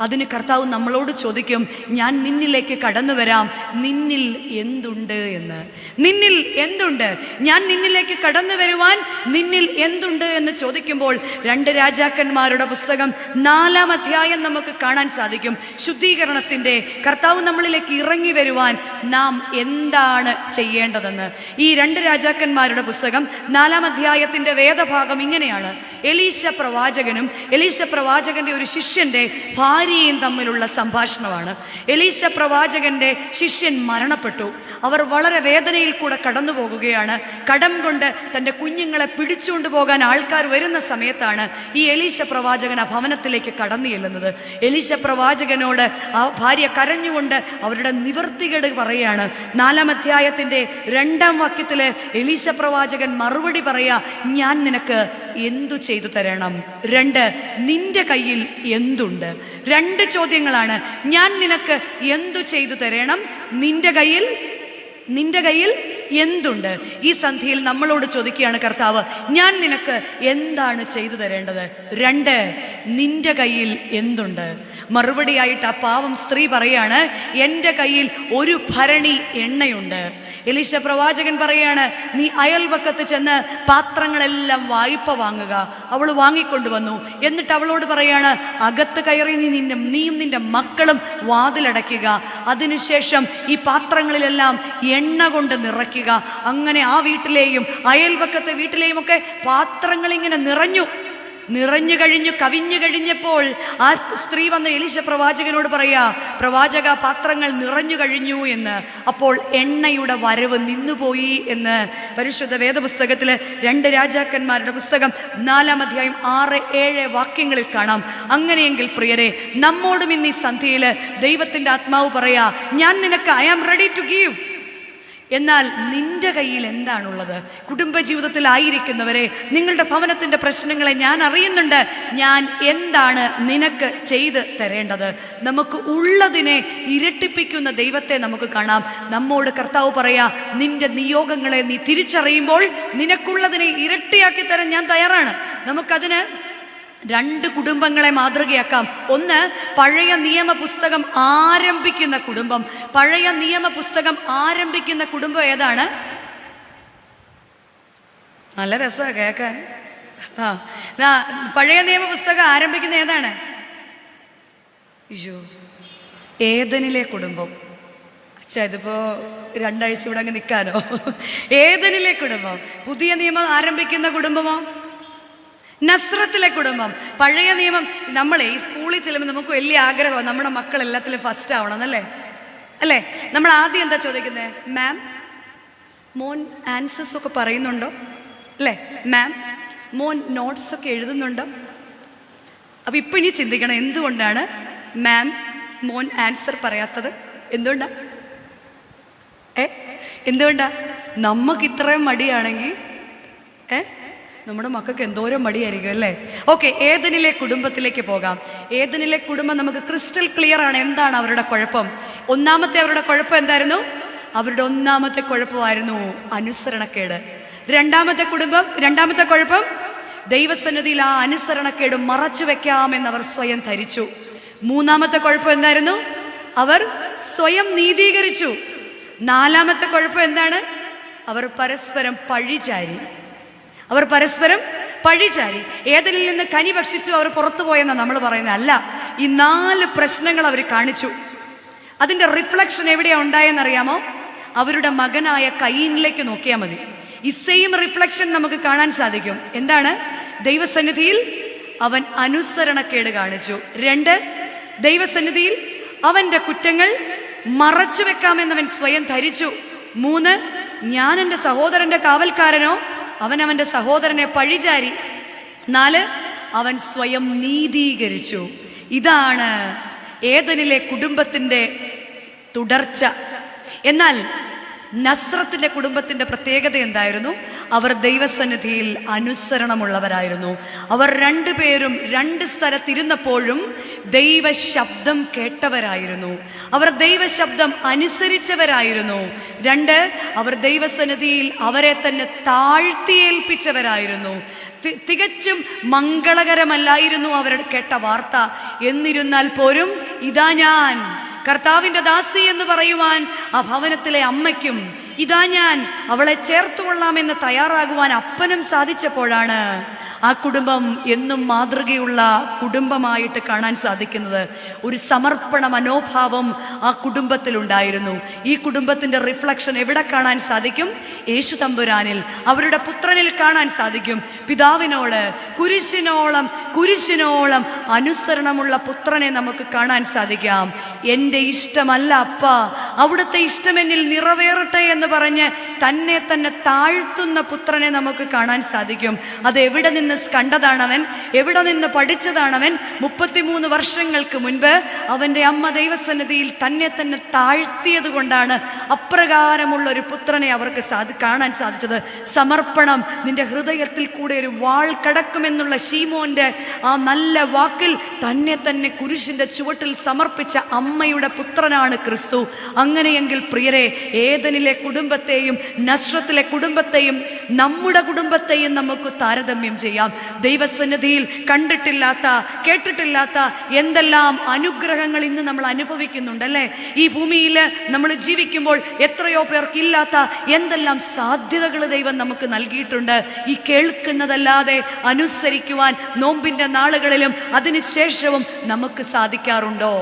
അതിന് കർത്താവ് നമ്മളോട് ചോദിക്കും, ഞാൻ നിന്നിലേക്ക് കടന്നു വരാം, നിന്നിൽ എന്തുണ്ട് എന്ന്. നിന്നിൽ എന്തുണ്ട്? ഞാൻ നിന്നിലേക്ക് കടന്നു വരുവാൻ നിന്നിൽ എന്തുണ്ട് എന്ന് ചോദിക്കുമ്പോൾ 2 രാജാക്കന്മാരുടെ പുസ്തകം 4-ാം അധ്യായം നമുക്ക് കാണാൻ സാധിക്കും. ശുദ്ധീകരണത്തിൻ്റെ കർത്താവ് നമ്മളിലേക്ക് ഇറങ്ങി വരുവാൻ നാം എന്താണ് ചെയ്യേണ്ടതെന്ന്. ഈ 2 രാജാക്കന്മാരുടെ പുസ്തകം 4-ാം അധ്യായത്തിൻ്റെ വേദഭാഗം ഇങ്ങനെയാണ്. എലീശ പ്രവാചകന്റെ ഒരു ശിഷ്യന്റെ ഭാര്യയും തമ്മിലുള്ള സംഭാഷണമാണ്. എലീശ പ്രവാചകന്റെ ശിഷ്യൻ മരണപ്പെട്ടു. അവർ വളരെ വേദനയിൽ കൂടെ കടന്നു പോകുകയാണ്. കടം കൊണ്ട് തൻ്റെ കുഞ്ഞുങ്ങളെ പിടിച്ചുകൊണ്ട് പോകാൻ ആൾക്കാർ വരുന്ന സമയത്താണ് ഈ എലീശ പ്രവാചകൻ ആ ഭവനത്തിലേക്ക് കടന്നു ചെല്ലുന്നത്. എലീശ പ്രവാചകനോട് ആ ഭാര്യ കരഞ്ഞുകൊണ്ട് അവരുടെ നിവർത്തികേട് പറയുകയാണ്. 4-ാം അധ്യായത്തിൻ്റെ 2-ാം വാക്യത്തിൽ എലീശ പ്രവാചകൻ മറുപടി പറയാ, ഞാൻ നിനക്ക് എന്തു ചെയ്തു തരണം? 2, നിന്റെ കയ്യിൽ എന്തുണ്ട്? 2 ചോദ്യങ്ങളാണ്. ഞാൻ നിനക്ക് എന്തു ചെയ്തു തരണം? നിന്റെ കയ്യിൽ എന്തുണ്ട്? ഈ സന്ധ്യയിൽ നമ്മളോട് ചോദിക്കുകയാണ് കർത്താവ്, ഞാൻ നിനക്ക് എന്താണ് ചെയ്തു തരേണ്ടത്? 2, നിന്റെ കയ്യിൽ എന്തുണ്ട്? മറുപടിയായിട്ട് ആ പാവം സ്ത്രീ പറയാണ്, എൻ്റെ കയ്യിൽ 1 ഭരണി എണ്ണയുണ്ട്. എലീശ പ്രവാചകൻ പറയാണ്, നീ അയൽവക്കത്ത് ചെന്ന് പാത്രങ്ങളെല്ലാം വായ്പ വാങ്ങുക. അവൾ വാങ്ങിക്കൊണ്ടുവന്നു. എന്നിട്ട് അവളോട് പറയാണ്, അകത്ത് കയറി നീയും നിന്റെ മക്കളും വാതിലടയ്ക്കുക. അതിനുശേഷം ഈ പാത്രങ്ങളിലെല്ലാം എണ്ണ കൊണ്ട് നിറയ്ക്കുക. അങ്ങനെ ആ വീട്ടിലെയും അയൽവക്കത്തെ വീട്ടിലെയും ഒക്കെ പാത്രങ്ങൾ ഇങ്ങനെ കവിഞ്ഞു കഴിഞ്ഞപ്പോൾ ആ സ്ത്രീ വന്ന് എലീശ പ്രവാചകനോട് പറയാ, പ്രവാചക, പാത്രങ്ങൾ നിറഞ്ഞു കഴിഞ്ഞു എന്ന്. അപ്പോൾ എണ്ണയുടെ വരവ് നിന്നുപോയി എന്ന് പരിശുദ്ധ വേദപുസ്തകത്തിൽ 2 രാജാക്കന്മാരുടെ പുസ്തകം 4-ാം അധ്യായം 6-7 വാക്യങ്ങളിൽ കാണാം. അങ്ങനെയെങ്കിൽ പ്രിയരെ, നമ്മോടും ഇന്ന് ഈ സന്ധ്യയിൽ ദൈവത്തിൻ്റെ ആത്മാവ് പറയാ, ഞാൻ നിനക്ക് I am ready to give. എന്നാൽ നിന്റെ കയ്യിൽ എന്താണുള്ളത്? കുടുംബജീവിതത്തിലായിരിക്കുന്നവരെ, നിങ്ങളുടെ ഭവനത്തിൻ്റെ പ്രശ്നങ്ങളെ ഞാൻ അറിയുന്നുണ്ട്. ഞാൻ എന്താണ് നിനക്ക് ചെയ്ത് തരേണ്ടത്? നമുക്ക് ഉള്ളതിനെ ഇരട്ടിപ്പിക്കുന്ന ദൈവത്തെ നമുക്ക് കാണാം. നമ്മോട് കർത്താവ് പറയാ, നിന്റെ നിയോഗങ്ങളെ നീ തിരിച്ചറിയുമ്പോൾ നിനക്കുള്ളതിനെ ഇരട്ടിയാക്കി തരാൻ ഞാൻ തയ്യാറാണ്. നമുക്കതിന് 2 കുടുംബങ്ങളെ മാതൃകയാക്കാം. ഒന്ന്, പഴയ നിയമ പുസ്തകം ആരംഭിക്കുന്ന കുടുംബം. പഴയ നിയമ പുസ്തകം ആരംഭിക്കുന്ന കുടുംബം ഏതാണ്? നല്ല രസമാണ് കേൾക്കാൻ. പഴയ നിയമ പുസ്തകം ആരംഭിക്കുന്ന ഏതാണ്? അയ്യോ, ഏദനിലെ കുടുംബം. അച്ഛാ, ഇതിപ്പോ 2 ആഴ്ച ഇവിടെ അങ്ങ് നിൽക്കാനോ? ഏദനിലെ കുടുംബം. പുതിയ നിയമം ആരംഭിക്കുന്ന കുടുംബമോ? നസ്രത്തിലെ കുടുംബം. പഴയ നിയമം, നമ്മളെ ഈ സ്കൂളിൽ ചെല്ലുമ്പോൾ നമുക്ക് വലിയ ആഗ്രഹമാണ് നമ്മുടെ മക്കൾ എല്ലാത്തിലും ഫസ്റ്റ് ആവണം എന്നല്ലേ? അല്ലേ? നമ്മൾ ആദ്യം എന്താ ചോദിക്കുന്നത്? മാം, മോൻ ആൻസേഴ്സ് ഒക്കെ പറയുന്നുണ്ടോ? അല്ലേ? മാം, മോൻ നോട്ട്സ് ഒക്കെ എഴുതുന്നുണ്ടോ? അപ്പം ഇപ്പം ഇനി ചിന്തിക്കണം, എന്തുകൊണ്ടാണ് മാം മോൻ ആൻസർ പറയാത്തത്? എന്തുകൊണ്ടാ? എന്തുകൊണ്ടാ? നമുക്ക് ഇത്രയും മടിയാണെങ്കിൽ നമ്മുടെ മക്കൾക്ക് എന്തോരം മടിയായിരിക്കും അല്ലേ? ഓക്കെ, ഏദനിലെ കുടുംബത്തിലേക്ക് പോകാം. ഏദനിലെ കുടുംബം നമുക്ക് ക്രിസ്റ്റൽ ക്ലിയർ ആണ്. എന്താണ് അവരുടെ കുഴപ്പം? ഒന്നാമത്തെ അവരുടെ കുഴപ്പം എന്തായിരുന്നു? അവരുടെ ഒന്നാമത്തെ കുഴപ്പമായിരുന്നു അനുസരണക്കേട്. രണ്ടാമത്തെ കുഴപ്പം, ദൈവസന്നിധിയിൽ ആ അനുസരണക്കേട് മറച്ചു വെക്കാമെന്ന് അവർ സ്വയം ധരിച്ചു. മൂന്നാമത്തെ കുഴപ്പം എന്തായിരുന്നു? അവർ സ്വയം നീതീകരിച്ചു. നാലാമത്തെ കുഴപ്പം എന്താണ്? അവർ പരസ്പരം പഴിചാരി. ഏദനിൽ നിന്ന് കനി ഭക്ഷിച്ചു അവർ പുറത്തു പോയെന്നാണ് നമ്മൾ പറയുന്നത്. അല്ല, ഈ 4 പ്രശ്നങ്ങൾ അവർ കാണിച്ചു. അതിൻ്റെ റിഫ്ലക്ഷൻ എവിടെയാണ് ഉണ്ടായെന്നറിയാമോ? അവരുടെ മകനായ കയീനിലേക്ക് നോക്കിയാൽ മതി. ഈ സെയിം റിഫ്ലക്ഷൻ നമുക്ക് കാണാൻ സാധിക്കും. എന്താണ്? ദൈവസന്നിധിയിൽ അവൻ അനുസരണക്കേട് കാണിച്ചു. 2, ദൈവസന്നിധിയിൽ അവൻ്റെ കുറ്റങ്ങൾ മറച്ചു വെക്കാമെന്നവൻ സ്വയം ധരിച്ചു. 3, ഞാൻ എൻ്റെ സഹോദരൻ്റെ കാവൽക്കാരനോ? അവൻ അവൻ്റെ സഹോദരനെ പഴിചാരി. 4, അവൻ സ്വയം നീതീകരിച്ചു. ഇതാണ് ഏദനിലെ കുടുംബത്തിൻ്റെ തുടർച്ച. എന്നാൽ നസ്രത്തിൻ്റെ കുടുംബത്തിൻ്റെ പ്രത്യേകത എന്തായിരുന്നു? അവർ ദൈവസന്നിധിയിൽ അനുസരണമുള്ളവരായിരുന്നു. അവർ 2 പേരും 2 സ്ഥലത്തിരുന്നപ്പോഴും ദൈവശബ്ദം കേട്ടവരായിരുന്നു. അവർ ദൈവശബ്ദം അനുസരിച്ചവരായിരുന്നു. 2, അവർ ദൈവസന്നിധിയിൽ അവരെ തന്നെ താഴ്ത്തിയേൽപ്പിച്ചവരായിരുന്നു. തികച്ചും മംഗളകരമല്ലായിരുന്നു അവർ കേട്ട വാർത്ത. എന്നിരുന്നാൽ പോലും ഇതാ ഞാൻ കർത്താവിൻ്റെ ദാസി എന്ന് പറയുവാൻ ആ ഭവനത്തിലെ അമ്മയ്ക്കും, ഇതാ ഞാൻ അവളെ ചേർത്തുകൊള്ളാമെന്ന് തയ്യാറാകുവാൻ അപ്പനും സാധിച്ചപ്പോഴാണ് ആ കുടുംബം എന്നും മാതൃകയുള്ള കുടുംബമായിട്ട് കാണാൻ സാധിക്കുന്നത്. ഒരു സമർപ്പണ മനോഭാവം ആ കുടുംബത്തിലുണ്ടായിരുന്നു. ഈ കുടുംബത്തിൻ്റെ റിഫ്ലക്ഷൻ എവിടെ കാണാൻ സാധിക്കും? യേശു തമ്പുരാനിൽ, അവരുടെ പുത്രനിൽ കാണാൻ സാധിക്കും. പിതാവിനോട് കുരിശിനോളം അനുസരണമുള്ള പുത്രനെ നമുക്ക് കാണാൻ സാധിക്കാം. എൻ്റെ ഇഷ്ടമല്ല അപ്പ, അവിടുത്തെ ഇഷ്ടം എന്നിൽ നിറവേറട്ടെ എന്ന് പറഞ്ഞ് തന്നെ താഴ്ത്തുന്ന പുത്രനെ നമുക്ക് കാണാൻ സാധിക്കും. അത് എവിടെ നിന്ന് കണ്ടതാണവൻ? എവിടെ നിന്ന് പഠിച്ചതാണവൻ? 33 വർഷങ്ങൾക്ക് മുൻപ് അവൻ്റെ അമ്മ ദൈവസന്നിധിയിൽ തന്നെ താഴ്ത്തിയത് കൊണ്ടാണ് അപ്രകാരമുള്ള ഒരു പുത്രനെ അവർക്ക് കാണാൻ സാധിച്ചത്. സമർപ്പണം. നിന്റെ ഹൃദയത്തിൽ കൂടെ ഒരു വാൾ കടക്കുമെന്നുള്ള ശീമോന്റെ ആ നല്ല വാക്കിൽ തന്നെ കുരിശിന്റെ ചുവട്ടിൽ സമർപ്പിച്ച അമ്മയുടെ പുത്രനാണ് ക്രിസ്തു. അങ്ങനെയെങ്കിൽ പ്രിയരെ, ഏദനിലെ കുടുംബത്തെയും നസ്രത്തിലെ കുടുംബത്തെയും നമ്മുടെ കുടുംബത്തെയും നമുക്ക് താരതമ്യം ചെയ്യാം. ദൈവസന്നിധിയിൽ കണ്ടിട്ടില്ലാത്ത, കേട്ടിട്ടില്ലാത്ത എന്തെല്ലാം അനുഗ്രഹങ്ങൾ ഇന്ന് നമ്മൾ അനുഭവിക്കുന്നുണ്ടല്ലേ? ഈ ഭൂമിയിൽ നമ്മൾ ജീവിക്കുമ്പോൾ എത്രയോ പേർക്കില്ലാത്ത എന്തെല്ലാം സാധ്യതകൾ ദൈവം നമുക്ക് നൽകിയിട്ടുണ്ട്. ഈ കേൾക്കുന്നതല്ലാതെ അനുസരിക്കുവാൻ നോമ്പിൻ്റെ നാളുകളിലും അതിനുശേഷവും നമുക്ക് സാധിക്കാറുണ്ടോ?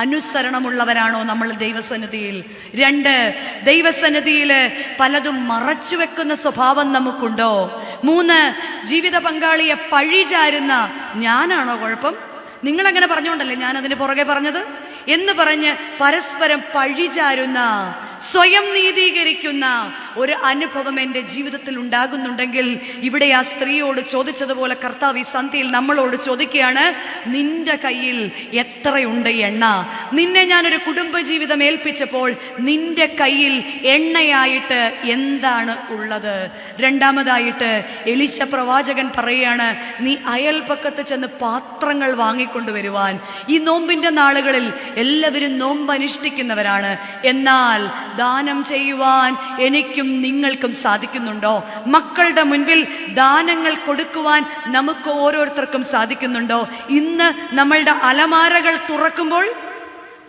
അനുസരണമുള്ളവരാണോ നമ്മൾ ദൈവസന്നിധിയിൽ? 2, ദൈവസന്നിധിയിൽ പലതും മറച്ചു വെക്കുന്ന സ്വഭാവം നമുക്കുണ്ടോ? 3, ജീവിത പങ്കാളിയെ പഴിചാരുന്ന, ഞാനാണോ കുഴപ്പം, നിങ്ങളങ്ങനെ പറഞ്ഞുകൊണ്ടല്ലേ ഞാൻ അതിന് പുറകെ പറഞ്ഞത് എന്ന് പറഞ്ഞ് പരസ്പരം പഴിചാരുന്ന, സ്വയം നീതീകരിക്കുന്ന, ഒരു അനുഭവം എൻ്റെ ജീവിതത്തിൽ ഉണ്ടാകുന്നുണ്ടെങ്കിൽ ഇവിടെ ആ സ്ത്രീയോട് ചോദിച്ചതുപോലെ കർത്താവ് ഈ സന്ധ്യയിൽ നമ്മളോട് ചോദിക്കുകയാണ്, നിന്റെ കയ്യിൽ എത്രയുണ്ട് എണ്ണ? നിന്നെ ഞാനൊരു കുടുംബജീവിതം ഏൽപ്പിച്ചപ്പോൾ നിന്റെ കയ്യിൽ എണ്ണയായിട്ട് എന്താണ് ഉള്ളത്? രണ്ടാമതായിട്ട് എലീശ പ്രവാചകൻ പറയുകയാണ്, നീ അയൽപക്കത്ത് ചെന്ന് പാത്രങ്ങൾ വാങ്ങിക്കൊണ്ടുവരുവാൻ. ഈ നോമ്പിൻ്റെ നാളുകളിൽ എല്ലാവരും നോമ്പ് അനുഷ്ഠിക്കുന്നവരാണ്. എന്നാൽ ദാനം ചെയ്യുവാൻ എനിക്കും നിങ്ങൾക്കും സാധിക്കുന്നുണ്ടോ? മക്കളുടെ മുൻപിൽ ദാനങ്ങൾ കൊടുക്കുവാൻ നമുക്ക് ഓരോരുത്തർക്കും സാധിക്കുന്നുണ്ടോ? ഇന്ന് നമ്മളുടെ അലമാരകൾ തുറക്കുമ്പോൾ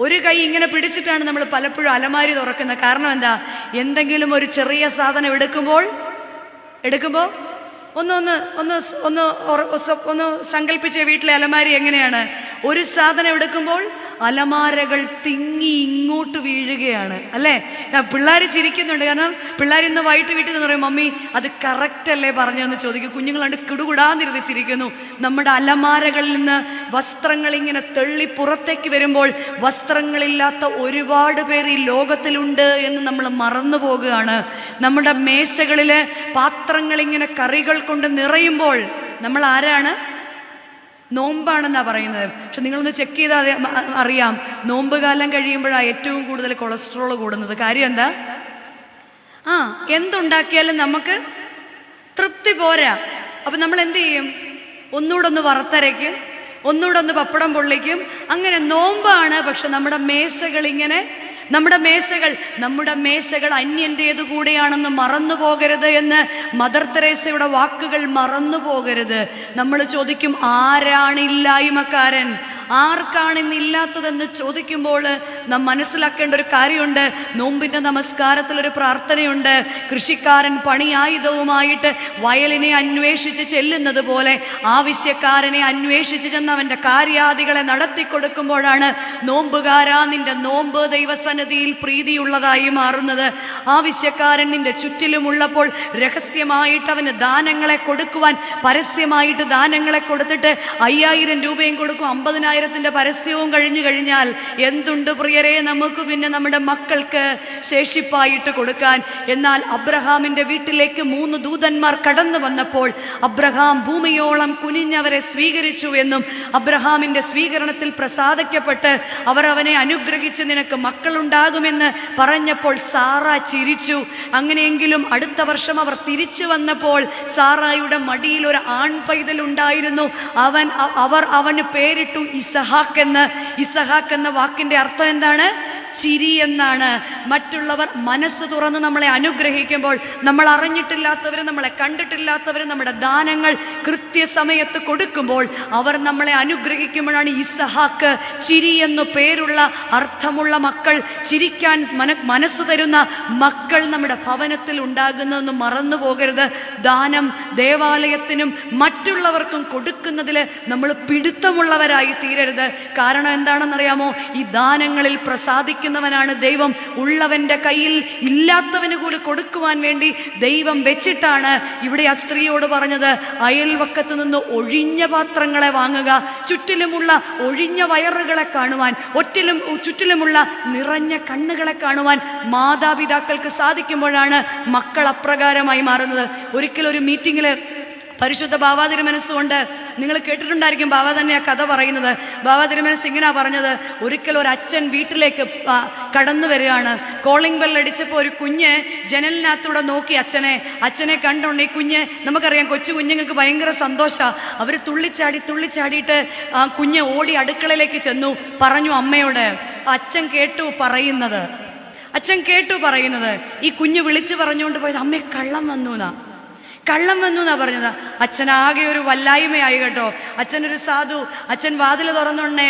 ഒരു കൈ ഇങ്ങനെ പിടിച്ചിട്ടാണ് നമ്മൾ പലപ്പോഴും അലമാരി തുറക്കുന്നത്. കാരണം എന്താ? എന്തെങ്കിലും ഒരു ചെറിയ സാധനം എടുക്കുമ്പോൾ ഒന്ന് സങ്കല്പിച്ച വീട്ടിലെ അലമാരി എങ്ങനെയാണ്? ഒരു സാധനം എടുക്കുമ്പോൾ അലമാരകൾ തിങ്ങി ഇങ്ങോട്ട് വീഴുകയാണ്, അല്ലേ? പിള്ളേർ ചിരിക്കുന്നുണ്ട്. കാരണം പിള്ളേർ ഇന്ന് വൈകിട്ട് വീട്ടിൽ നിന്ന് പറയും, മമ്മി അത് കറക്റ്റ് അല്ലേ പറഞ്ഞതെന്ന് ചോദിക്കും. കുഞ്ഞുങ്ങളാണ്ട് കിടുകുടാന്നിരുന്ന് ചിരിക്കുന്നു. നമ്മുടെ അലമാരകളിൽ നിന്ന് വസ്ത്രങ്ങൾ ഇങ്ങനെ തെള്ളി പുറത്തേക്ക് വരുമ്പോൾ വസ്ത്രങ്ങളില്ലാത്ത ഒരുപാട് പേർ ഈ ലോകത്തിലുണ്ട് എന്ന് നമ്മൾ മറന്നു പോകുകയാണ്. നമ്മുടെ മേശകളിൽ പാത്രങ്ങൾ ഇങ്ങനെ കറികൾ കൊണ്ട് നിറയുമ്പോൾ നമ്മൾ ആരാണ്? നോമ്പാണെന്നാ പറയുന്നത്. പക്ഷെ നിങ്ങളൊന്ന് ചെക്ക് ചെയ്താൽ അറിയാം, നോമ്പ് കാലം കഴിയുമ്പോഴാണ് ഏറ്റവും കൂടുതൽ കൊളസ്ട്രോൾ കൂടുന്നത്. കാര്യം എന്താ? എന്തുണ്ടാക്കിയാലും നമുക്ക് തൃപ്തി പോരാ. അപ്പം നമ്മൾ എന്ത് ചെയ്യും? ഒന്നുകൂടെ ഒന്ന് വറുത്തരയ്ക്കും, ഒന്നുകൂടെ ഒന്ന് പപ്പടം പൊള്ളിക്കും. അങ്ങനെ നോമ്പാണ്, പക്ഷെ നമ്മുടെ മേശകൾ അന്യൻ്റേതു കൂടെയാണെന്ന് മറന്നു പോകരുത് എന്ന് മദർ തെരേസയുടെ വാക്കുകൾ മറന്നു പോകരുത്. നമ്മൾ ചോദിക്കും, ആരാണ് ഇല്ലായ്മക്കാരൻ? ആർക്കാണ് ഇന്നില്ലാത്തതെന്ന് ചോദിക്കുമ്പോൾ നാം മനസ്സിലാക്കേണ്ട ഒരു കാര്യമുണ്ട്. നോമ്പിൻ്റെ നമസ്കാരത്തിലൊരു പ്രാർത്ഥനയുണ്ട്. കൃഷിക്കാരൻ പണിയായുധവുമായിട്ട് വയലിനെ അന്വേഷിച്ച് ചെല്ലുന്നത് പോലെ ആവശ്യക്കാരനെ അന്വേഷിച്ച് ചെന്ന് അവൻ്റെ കാര്യാദികളെ നടത്തിക്കൊടുക്കുമ്പോഴാണ് നോമ്പുകാരാ നിന്റെ നോമ്പ് ദൈവസന്നിധിയിൽ പ്രീതിയുള്ളതായി മാറുന്നത്. ആവശ്യക്കാരൻ നിന്റെ ചുറ്റിലുമുള്ളപ്പോൾ രഹസ്യമായിട്ട് അവന് ദാനങ്ങളെ കൊടുക്കുവാൻ, പരസ്യമായിട്ട് ദാനങ്ങളെ കൊടുത്തിട്ട് 5000 രൂപയും കൊടുക്കും, 50,000 പരസ്യവും കഴിഞ്ഞു കഴിഞ്ഞാൽ എന്തുണ്ട് പ്രിയരെ നമുക്ക് പിന്നെ നമ്മുടെ മക്കൾക്ക് ശേഷിപ്പായിട്ട് കൊടുക്കാൻ? എന്നാൽ അബ്രഹാമിൻ്റെ വീട്ടിലേക്ക് 3 ദൂതന്മാർ കടന്നു വന്നപ്പോൾ അബ്രഹാം ഭൂമിയോളം കുനിഞ്ഞവരെ സ്വീകരിച്ചു എന്നും അബ്രഹാമിൻ്റെ സ്വീകരണത്തിൽ പ്രസാദിക്കപ്പെട്ട് അവർ അവനെ അനുഗ്രഹിച്ച് നിനക്ക് മക്കളുണ്ടാകുമെന്ന് പറഞ്ഞപ്പോൾ സാറ ചിരിച്ചു. അങ്ങനെയെങ്കിലും അടുത്ത വർഷം അവർ തിരിച്ചു വന്നപ്പോൾ സാറായുടെ മടിയിൽ ഒരു ആൺപൈതൽ ഉണ്ടായിരുന്നു. അവന് പേരിട്ടു ഇസഹാക്ക് എന്ന വാക്കിന്റെ അർത്ഥം എന്താണ്? ചിരി എന്നാണ്. മറ്റുള്ളവർ മനസ്സ് തുറന്ന് നമ്മളെ അനുഗ്രഹിക്കുമ്പോൾ, നമ്മൾ അറിഞ്ഞിട്ടില്ലാത്തവർ, നമ്മളെ കണ്ടിട്ടില്ലാത്തവർ നമ്മുടെ ദാനങ്ങൾ കൃത്യസമയത്ത് കൊടുക്കുമ്പോൾ അവർ നമ്മളെ അനുഗ്രഹിക്കുമ്പോഴാണ് ഇസഹാക്ക്, ചിരി എന്നു പേരുള്ള അർത്ഥമുള്ള മക്കൾ, ചിരിക്കാൻ മനസ്സ് തരുന്ന മക്കൾ നമ്മുടെ ഭവനത്തിൽ ഉണ്ടാകുന്നതെന്ന് മറന്നു പോകരുത്. ദാനം ദേവാലയത്തിനും മറ്റുള്ളവർക്കും കൊടുക്കുന്നതിൽ നമ്മൾ പിടുത്തമുള്ളവരായി തീരരുത്. കാരണം എന്താണെന്നറിയാമോ? ഈ ദാനങ്ങളിൽ പ്രസാദിക്കുന്നവനാണ് ദൈവം. ഉള്ളവൻ്റെ കയ്യിൽ ഇല്ലാത്തവന് കൂടി കൊടുക്കുവാൻ വേണ്ടി ദൈവം വെച്ചിട്ടാണ് ഇവിടെ ആ സ്ത്രീയോട് പറഞ്ഞത്, അയൽവക്കത്ത് നിന്ന് ഒഴിഞ്ഞ പാത്രങ്ങളെ വാങ്ങുക, ചുറ്റിലുമുള്ള ഒഴിഞ്ഞ വയറുകളെ കാണുവാൻ, ചുറ്റിലുമുള്ള നിറഞ്ഞ കണ്ണുകളെ കാണുവാൻ മാതാപിതാക്കൾക്ക് സാധിക്കുമ്പോഴാണ് മക്കൾ അപ്രകാരമായി മാറുന്നത്. ഒരിക്കലും ഒരു മീറ്റിങ്ങിൽ പരിശുദ്ധ ബാവാ തിരുമനസ്സുകൊണ്ട്, നിങ്ങൾ കേട്ടിട്ടുണ്ടായിരിക്കും ബാവ തന്നെ ആ കഥ പറയുന്നത്. ബാവാ തിരുമനസ് ഇങ്ങനെയാ പറഞ്ഞത്, ഒരിക്കൽ ഒരു അച്ഛൻ വീട്ടിലേക്ക് കടന്നു വരികയാണ്. കോളിംഗ് ബെൽ അടിച്ചപ്പോൾ ഒരു കുഞ്ഞ് ജനലിനകത്തൂടെ നോക്കി അച്ഛനെ കണ്ടുകൊണ്ട് ഈ കുഞ്ഞ്, നമുക്കറിയാം കൊച്ചു കുഞ്ഞുങ്ങൾക്ക് ഭയങ്കര സന്തോഷമാണ്. അവർ തുള്ളിച്ചാടിയിട്ട് ആ കുഞ്ഞ് ഓടി അടുക്കളയിലേക്ക് ചെന്നു, പറഞ്ഞു അമ്മയോട്. അച്ഛൻ കേട്ടു പറയുന്നത്. ഈ കുഞ്ഞ് വിളിച്ചു പറഞ്ഞുകൊണ്ട് പോയത്, അമ്മേ കള്ളം വന്നു എന്നാ പറഞ്ഞത്. അച്ഛനാകെ ഒരു വല്ലായ്മയായി കേട്ടോ. അച്ഛനൊരു സാധു, അച്ഛൻ വാതിൽ തുറന്നോണ്ടേ.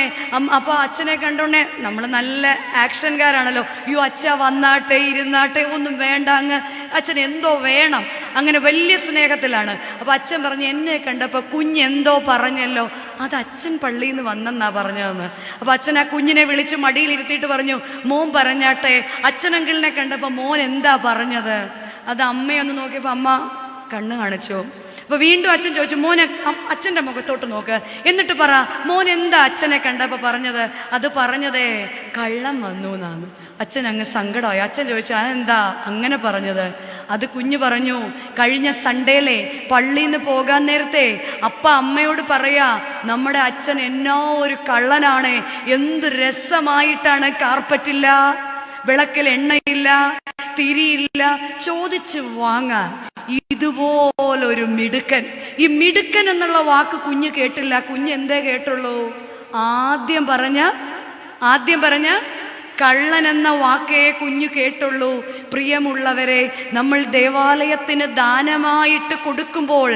അപ്പോൾ അച്ഛനെ കണ്ടോണ്ടേ, നമ്മൾ നല്ല ആക്ഷൻകാരാണല്ലോ, അയ്യോ അച്ഛ വന്നാട്ടെ ഇരുന്നാട്ടെ, ഒന്നും വേണ്ട, അങ്ങ് അച്ഛൻ എന്തോ വേണം, അങ്ങനെ വലിയ സ്നേഹത്തിലാണ്. അപ്പോൾ അച്ഛൻ പറഞ്ഞു, എന്നെ കണ്ടപ്പോൾ കുഞ്ഞെന്തോ പറഞ്ഞല്ലോ, അത് അച്ഛൻ പള്ളിയിൽ നിന്ന് വന്നെന്നാ പറഞ്ഞതെന്ന്. അപ്പോൾ അച്ഛൻ ആ കുഞ്ഞിനെ വിളിച്ച് മടിയിലിരുത്തിയിട്ട് പറഞ്ഞു, മോൻ പറഞ്ഞാട്ടെ, അച്ഛനങ്കിളിനെ കണ്ടപ്പോൾ മോൻ എന്താ പറഞ്ഞത്? അത് അമ്മയൊന്ന് നോക്കിയപ്പോൾ അമ്മ കണ്ണ് കാണിച്ചു. അപ്പോൾ വീണ്ടും അച്ഛൻ ചോദിച്ചു, മോനെ അച്ഛൻ്റെ മുഖത്തോട്ട് നോക്ക്, എന്നിട്ട് പറ മോൻ എന്താ അച്ഛനെ കണ്ടപ്പോൾ പറഞ്ഞത്? അത് പറഞ്ഞതേ കള്ളം വന്നു എന്നാണ്. അച്ഛൻ അങ്ങ് സങ്കടമായി. അച്ഛൻ ചോദിച്ചു, അതെന്താ അങ്ങനെ പറഞ്ഞത്? അത് കുഞ്ഞ് പറഞ്ഞു, കഴിഞ്ഞ സൺഡേയിലെ പള്ളിയിൽ നിന്ന് പോകാൻ നേരത്തെ അമ്മയോട് പറയാ, നമ്മുടെ അച്ഛൻ എന്നോ ഒരു കള്ളനാണ്, എന്ത് രസമായിട്ടാണ്, കാർപ്പറ്റില്ല, വിളക്കിൽ എണ്ണയില്ല, തിരിയില്ല, ചോദിച്ച് വാങ്ങാൻ. ഇതുപോലൊരു മിടുക്കൻ. ഈ മിടുക്കൻ എന്നുള്ള വാക്ക് കുഞ്ഞ് കേട്ടില്ല. കുഞ്ഞ് എന്തേ കേട്ടുള്ളൂ? ആദ്യം പറഞ്ഞ കള്ളൻ എന്ന വാക്കേ കുഞ്ഞു കേട്ടുള്ളൂ. പ്രിയമുള്ളവരെ, നമ്മൾ ദേവാലയത്തിന് ദാനമായിട്ട് കൊടുക്കുമ്പോൾ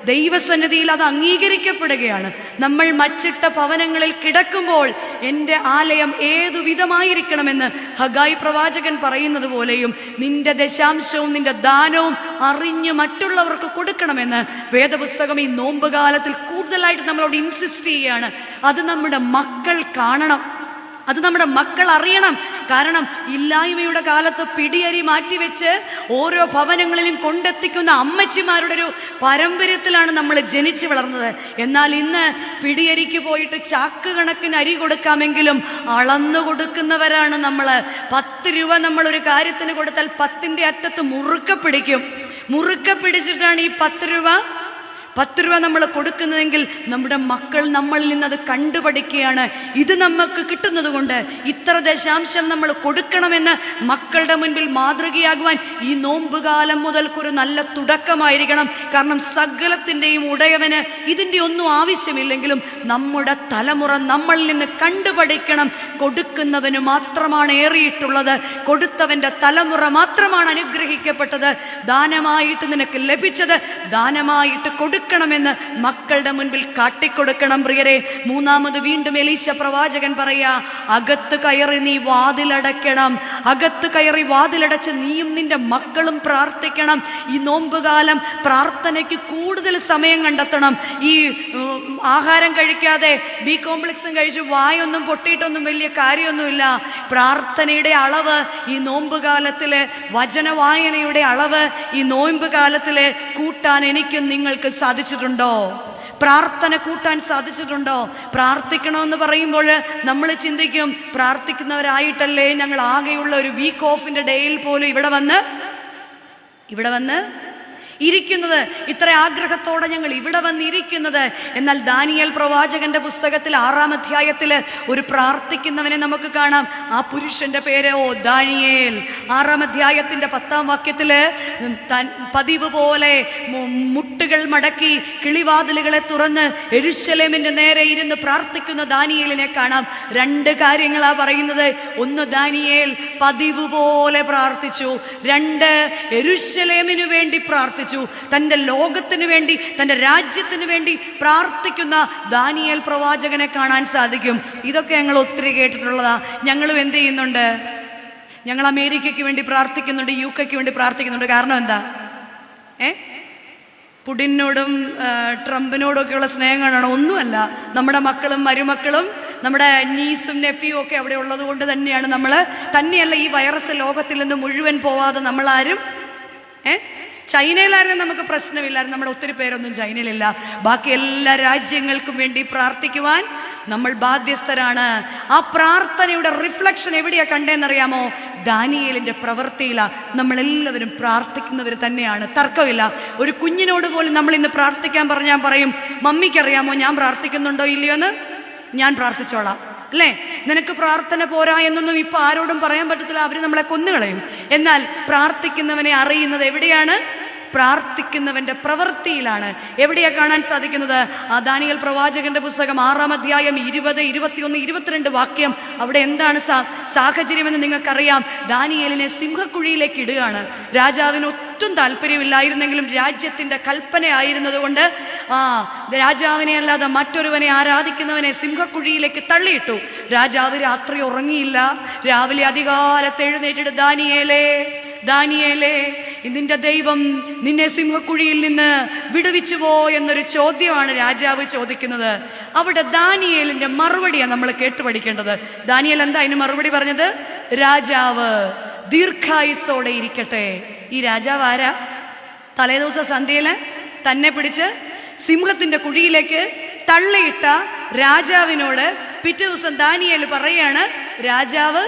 ദൈവസന്നിധിയിൽ അത് അംഗീകരിക്കപ്പെടുകയാണ്. നമ്മൾ മച്ചിട്ട ഭവനങ്ങളിൽ കിടക്കുമ്പോൾ എൻ്റെ ആലയം ഏതു വിധമായിരിക്കണമെന്ന് ഹഗായി പ്രവാചകൻ പറയുന്നത് പോലെയും നിന്റെ ദശാംശവും നിന്റെ ദാനവും അറിഞ്ഞ് മറ്റുള്ളവർക്ക് കൊടുക്കണമെന്ന് വേദപുസ്തകം ഈ നോമ്പ് കാലത്തിൽ കൂടുതലായിട്ട് നമ്മളോട് ഇൻസിസ്റ്റ് ചെയ്യുകയാണ്. അത് നമ്മുടെ മക്കൾ കാണണം, അത് നമ്മുടെ മക്കൾ അറിയണം. കാരണം ഇല്ലായ്മയുടെ കാലത്ത് പിടിയരി മാറ്റിവെച്ച് ഓരോ ഭവനങ്ങളിലും കൊണ്ടെത്തിക്കുന്ന അമ്മച്ചിമാരുടെ ഒരു പാരമ്പര്യത്തിലാണ് നമ്മൾ ജനിച്ചു വളർന്നത്. എന്നാൽ ഇന്ന് പിടിയരിക്ക് പോയിട്ട് ചാക്ക് കണക്കിന് അരി കൊടുക്കാമെങ്കിലും അളന്നു കൊടുക്കുന്നവരാണ് നമ്മൾ. 10 രൂപ നമ്മളൊരു കാര്യത്തിന് കൊടുത്താൽ 10ന്റെ അറ്റത്ത് മുറുക്ക പിടിച്ചിട്ടാണ് ഈ 10 രൂപ നമ്മൾ കൊടുക്കുന്നതെങ്കിൽ നമ്മുടെ മക്കൾ നമ്മളിൽ നിന്നത് കണ്ടുപഠിക്കുകയാണ്. ഇത് നമുക്ക് കിട്ടുന്നത് കൊണ്ട് ഇത്ര ദശാംശം നമ്മൾ കൊടുക്കണമെന്ന് മക്കളുടെ മുൻപിൽ മാതൃകയാകുവാൻ ഈ നോമ്പുകാലം മുതൽക്കൊരു നല്ല തുടക്കമായിരിക്കണം. കാരണം സകലത്തിൻ്റെയും ഉടയവന് ഇതിൻ്റെ ഒന്നും ആവശ്യമില്ലെങ്കിലും നമ്മുടെ തലമുറ നമ്മളിൽ നിന്ന് കണ്ടുപഠിക്കണം. കൊടുക്കുന്നവന് മാത്രമാണ് ഏറിയിട്ടുള്ളത്, കൊടുത്തവൻ്റെ തലമുറ മാത്രമാണ് അനുഗ്രഹിക്കപ്പെട്ടത്. ദാനമായിട്ട് നിനക്ക് ലഭിച്ചത് ദാനമായിട്ട് കൊടുക്കണമെന്ന് മക്കളുടെ മുൻപിൽ കാട്ടിക്കൊടുക്കണം. പ്രിയരെ, മൂന്നാമത് വീണ്ടും എലീശ പ്രവാചകൻ പറയാ, അകത്ത് കയറി നീ വാതിലടയ്ക്കണം. അകത്ത് കയറി വാതിലടച്ച് നീയും നിന്റെ മക്കളും പ്രാർത്ഥിക്കണം. ഈ നോമ്പുകാലം പ്രാർത്ഥനയ്ക്ക് കൂടുതൽ സമയം കണ്ടെത്തണം. ഈ ആഹാരം കഴിക്കാതെ ബി കോംപ്ലക്സും കഴിച്ച് വായൊന്നും പൊട്ടിയിട്ടൊന്നും വലിയ കാര്യമൊന്നുമില്ല. പ്രാർത്ഥനയുടെ അളവ് ഈ നോമ്പുകാലത്തില്, വചനവായനയുടെ അളവ് ഈ നോമ്പുകാലത്തില് കൂട്ടാൻ എനിക്കും നിങ്ങൾക്ക് സാധിച്ചിട്ടുണ്ടോ? പ്രാർത്ഥന കൂട്ടാൻ സാധിച്ചിട്ടുണ്ടോ? പ്രാർത്ഥിക്കണമെന്ന് പറയുമ്പോൾ നമ്മൾ ചിന്തിക്കും, പ്രാർത്ഥിക്കുന്നവരായിട്ടല്ലേ ഞങ്ങൾ ആകെയുള്ള ഒരു വീക്ക് ഓഫിന്റെ ഡേയിൽ പോലും ഇവിടെ വന്ന് ഇരിക്കുന്നത്, ഇത്ര ആഗ്രഹത്തോടെ ഞങ്ങൾ ഇവിടെ വന്നിരിക്കുന്നത്. എന്നാൽ ദാനിയേൽ പ്രവാചകന്റെ പുസ്തകത്തിൽ 6-ാം അധ്യായത്തിൽ ഒരു പ്രാർത്ഥിക്കുന്നവനെ നമുക്ക് കാണാം. ആ പുരുഷന്റെ പേര് ദാനിയേൽ. 6-ാം അധ്യായത്തിന്റെ 10-ാം വാക്യത്തിൽ പതിവ് പോലെ മുട്ടുകൾ മടക്കി കിളിവാതിലുകളെ തുറന്ന് യെരൂശലേമിന്റെ നേരെ ഇരുന്ന് പ്രാർത്ഥിക്കുന്ന ദാനിയേലിനെ കാണാം. 2 കാര്യങ്ങളാ പറയുന്നത്. 1, ദാനിയേൽ പതിവ് പോലെ പ്രാർത്ഥിച്ചു. 2, യെരൂശലേമിനു വേണ്ടി പ്രാർത്ഥിച്ചു. തൻ്റെ ലോകത്തിന് വേണ്ടി, തൻ്റെ രാജ്യത്തിന് വേണ്ടി പ്രാർത്ഥിക്കുന്ന ദാനിയേൽ പ്രവാചകനെ കാണാൻ സാധിക്കും. ഇതൊക്കെ ഞങ്ങൾ ഒത്തിരി കേട്ടിട്ടുള്ളതാ. ഞങ്ങളും എന്ത് ചെയ്യുന്നുണ്ട്? ഞങ്ങൾ അമേരിക്കയ്ക്ക് വേണ്ടി പ്രാർത്ഥിക്കുന്നുണ്ട്, UK വേണ്ടി പ്രാർത്ഥിക്കുന്നുണ്ട്. കാരണം എന്താ? പുടിനോടും ട്രംപിനോടും ഒക്കെയുള്ള സ്നേഹം കാണണം? ഒന്നുമല്ല. നമ്മുടെ മക്കളും മരുമക്കളും നമ്മുടെ നീസും നെഫ്യും ഒക്കെ അവിടെ ഉള്ളത് കൊണ്ട് തന്നെയാണ് നമ്മൾ. തന്നെയല്ല, ഈ വൈറസ് ലോകത്തിൽ നിന്ന് മുഴുവൻ പോവാതെ നമ്മളാരും ചൈനയിലായിരുന്നു നമുക്ക് പ്രശ്നമില്ലായിരുന്നു. നമ്മുടെ ഒത്തിരി പേരൊന്നും ചൈനയിലില്ല. ബാക്കി എല്ലാ രാജ്യങ്ങൾക്കും വേണ്ടി പ്രാർത്ഥിക്കുവാൻ നമ്മൾ ബാധ്യസ്ഥരാണ്. ആ പ്രാർത്ഥനയുടെ റിഫ്ലക്ഷൻ എവിടെയാ കണ്ടേന്നറിയാമോ? ദാനിയേലിന്റെ പ്രവൃത്തിയിലാണ്. നമ്മളെല്ലാവരും പ്രാർത്ഥിക്കുന്നവർ തന്നെയാണ്, തർക്കമില്ല. ഒരു കുഞ്ഞിനോട് പോലും നമ്മൾ ഇന്ന് പ്രാർത്ഥിക്കാൻ പറഞ്ഞാൽ പറയും, മമ്മിക്കറിയാമോ ഞാൻ പ്രാർത്ഥിക്കുന്നുണ്ടോ ഇല്ലയോ എന്ന്? ഞാൻ പ്രാർത്ഥിച്ചോളാം, അല്ലേ? നിനക്ക് പ്രാർത്ഥന പോരാ എന്നൊന്നും ഇപ്പൊ ആരോടും പറയാൻ പറ്റത്തില്ല, അവര് നമ്മളെ കൊന്നുകളയും. എന്നാൽ പ്രാർത്ഥിക്കുന്നവനെ അറിയുന്നത് എവിടെയാണ്? പ്രാർത്ഥിക്കുന്നവന്റെ പ്രവൃത്തിയിലാണ്. എവിടെയാ കാണാൻ സാധിക്കുന്നത്? ആ ദാനിയേൽ പ്രവാചകന്റെ പുസ്തകം 6-ാം അധ്യായം 20, 21, 22 വാക്യം. അവിടെ എന്താണ് സാഹചര്യമെന്ന് നിങ്ങൾക്കറിയാം. ദാനിയേലിനെ സിംഹക്കുഴിയിലേക്ക് ഇടുകയാണ്. രാജാവിന് ഒട്ടും താല്പര്യമില്ലായിരുന്നെങ്കിലും രാജ്യത്തിന്റെ കൽപ്പന ആയിരുന്നതുകൊണ്ട് രാജാവിനെ അല്ലാതെ മറ്റൊരുവനെ ആരാധിക്കുന്നവനെ സിംഹക്കുഴിയിലേക്ക് തള്ളിയിട്ടു. രാജാവ് രാത്രി ഉറങ്ങിയില്ല. രാവിലെ അധികാലത്ത് എഴുന്നേറ്റിട്ട്, ദാനിയേലേ, നിന്റെ ദൈവം നിന്നെ സിംഹക്കുഴിയിൽ നിന്ന് വിടുവിച്ചുവോ എന്നൊരു ചോദ്യമാണ് രാജാവ് ചോദിക്കുന്നത്. അവിടെ ദാനിയേലിന്റെ മറുപടിയാണ് നമ്മൾ കേട്ടു പഠിക്കേണ്ടത്. ദാനിയേൽ എന്താ അതിന് മറുപടി പറഞ്ഞത്? രാജാവ് ദീർഘായുസ്സോടെ ഇരിക്കട്ടെ. ഈ രാജാവ് ആരാ? തലേദിവസം സന്ധ്യയില് തന്നെ പിടിച്ച് സിംഹത്തിന്റെ കുഴിയിലേക്ക് തള്ളിയിട്ട രാജാവിനോട് പിറ്റേ ദിവസം ദാനിയേൽ പറയാണ്, രാജാവ്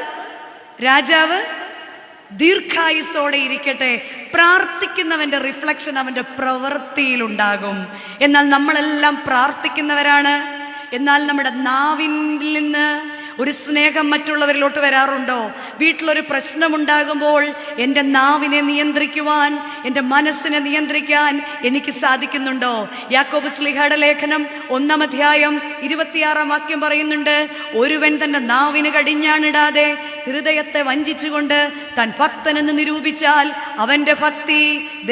ദീർഘായുസോടെ ഇരിക്കട്ടെ. പ്രാർത്ഥിക്കുന്നവന്റെ റിഫ്ലക്ഷൻ അവന്റെ പ്രവൃത്തിയിലുണ്ടാകും. എന്നാൽ നമ്മളെല്ലാം പ്രാർത്ഥിക്കുന്നവരാണ്, എന്നാൽ നമ്മുടെ നാവിൽ നിന്ന് ഒരു സ്നേഹം മറ്റുള്ളവരിലോട്ട് വരാറുണ്ടോ? വീട്ടിലൊരു പ്രശ്നമുണ്ടാകുമ്പോൾ എൻ്റെ നാവിനെ നിയന്ത്രിക്കുവാൻ, എൻ്റെ മനസ്സിനെ നിയന്ത്രിക്കാൻ എനിക്ക് സാധിക്കുന്നുണ്ടോ? യാക്കോബ് ശ്ലീഹയുടെ ലേഖനം 1-ാം അധ്യായം 26-ാം വാക്യം പറയുന്നുണ്ട്, ഒരുവൻ തൻ്റെ നാവിന് കടിഞ്ഞാണിടാതെ ഹൃദയത്തെ വഞ്ചിച്ചുകൊണ്ട് താൻ ഭക്തനെന്ന് നിരൂപിച്ചാൽ അവൻ്റെ ഭക്തി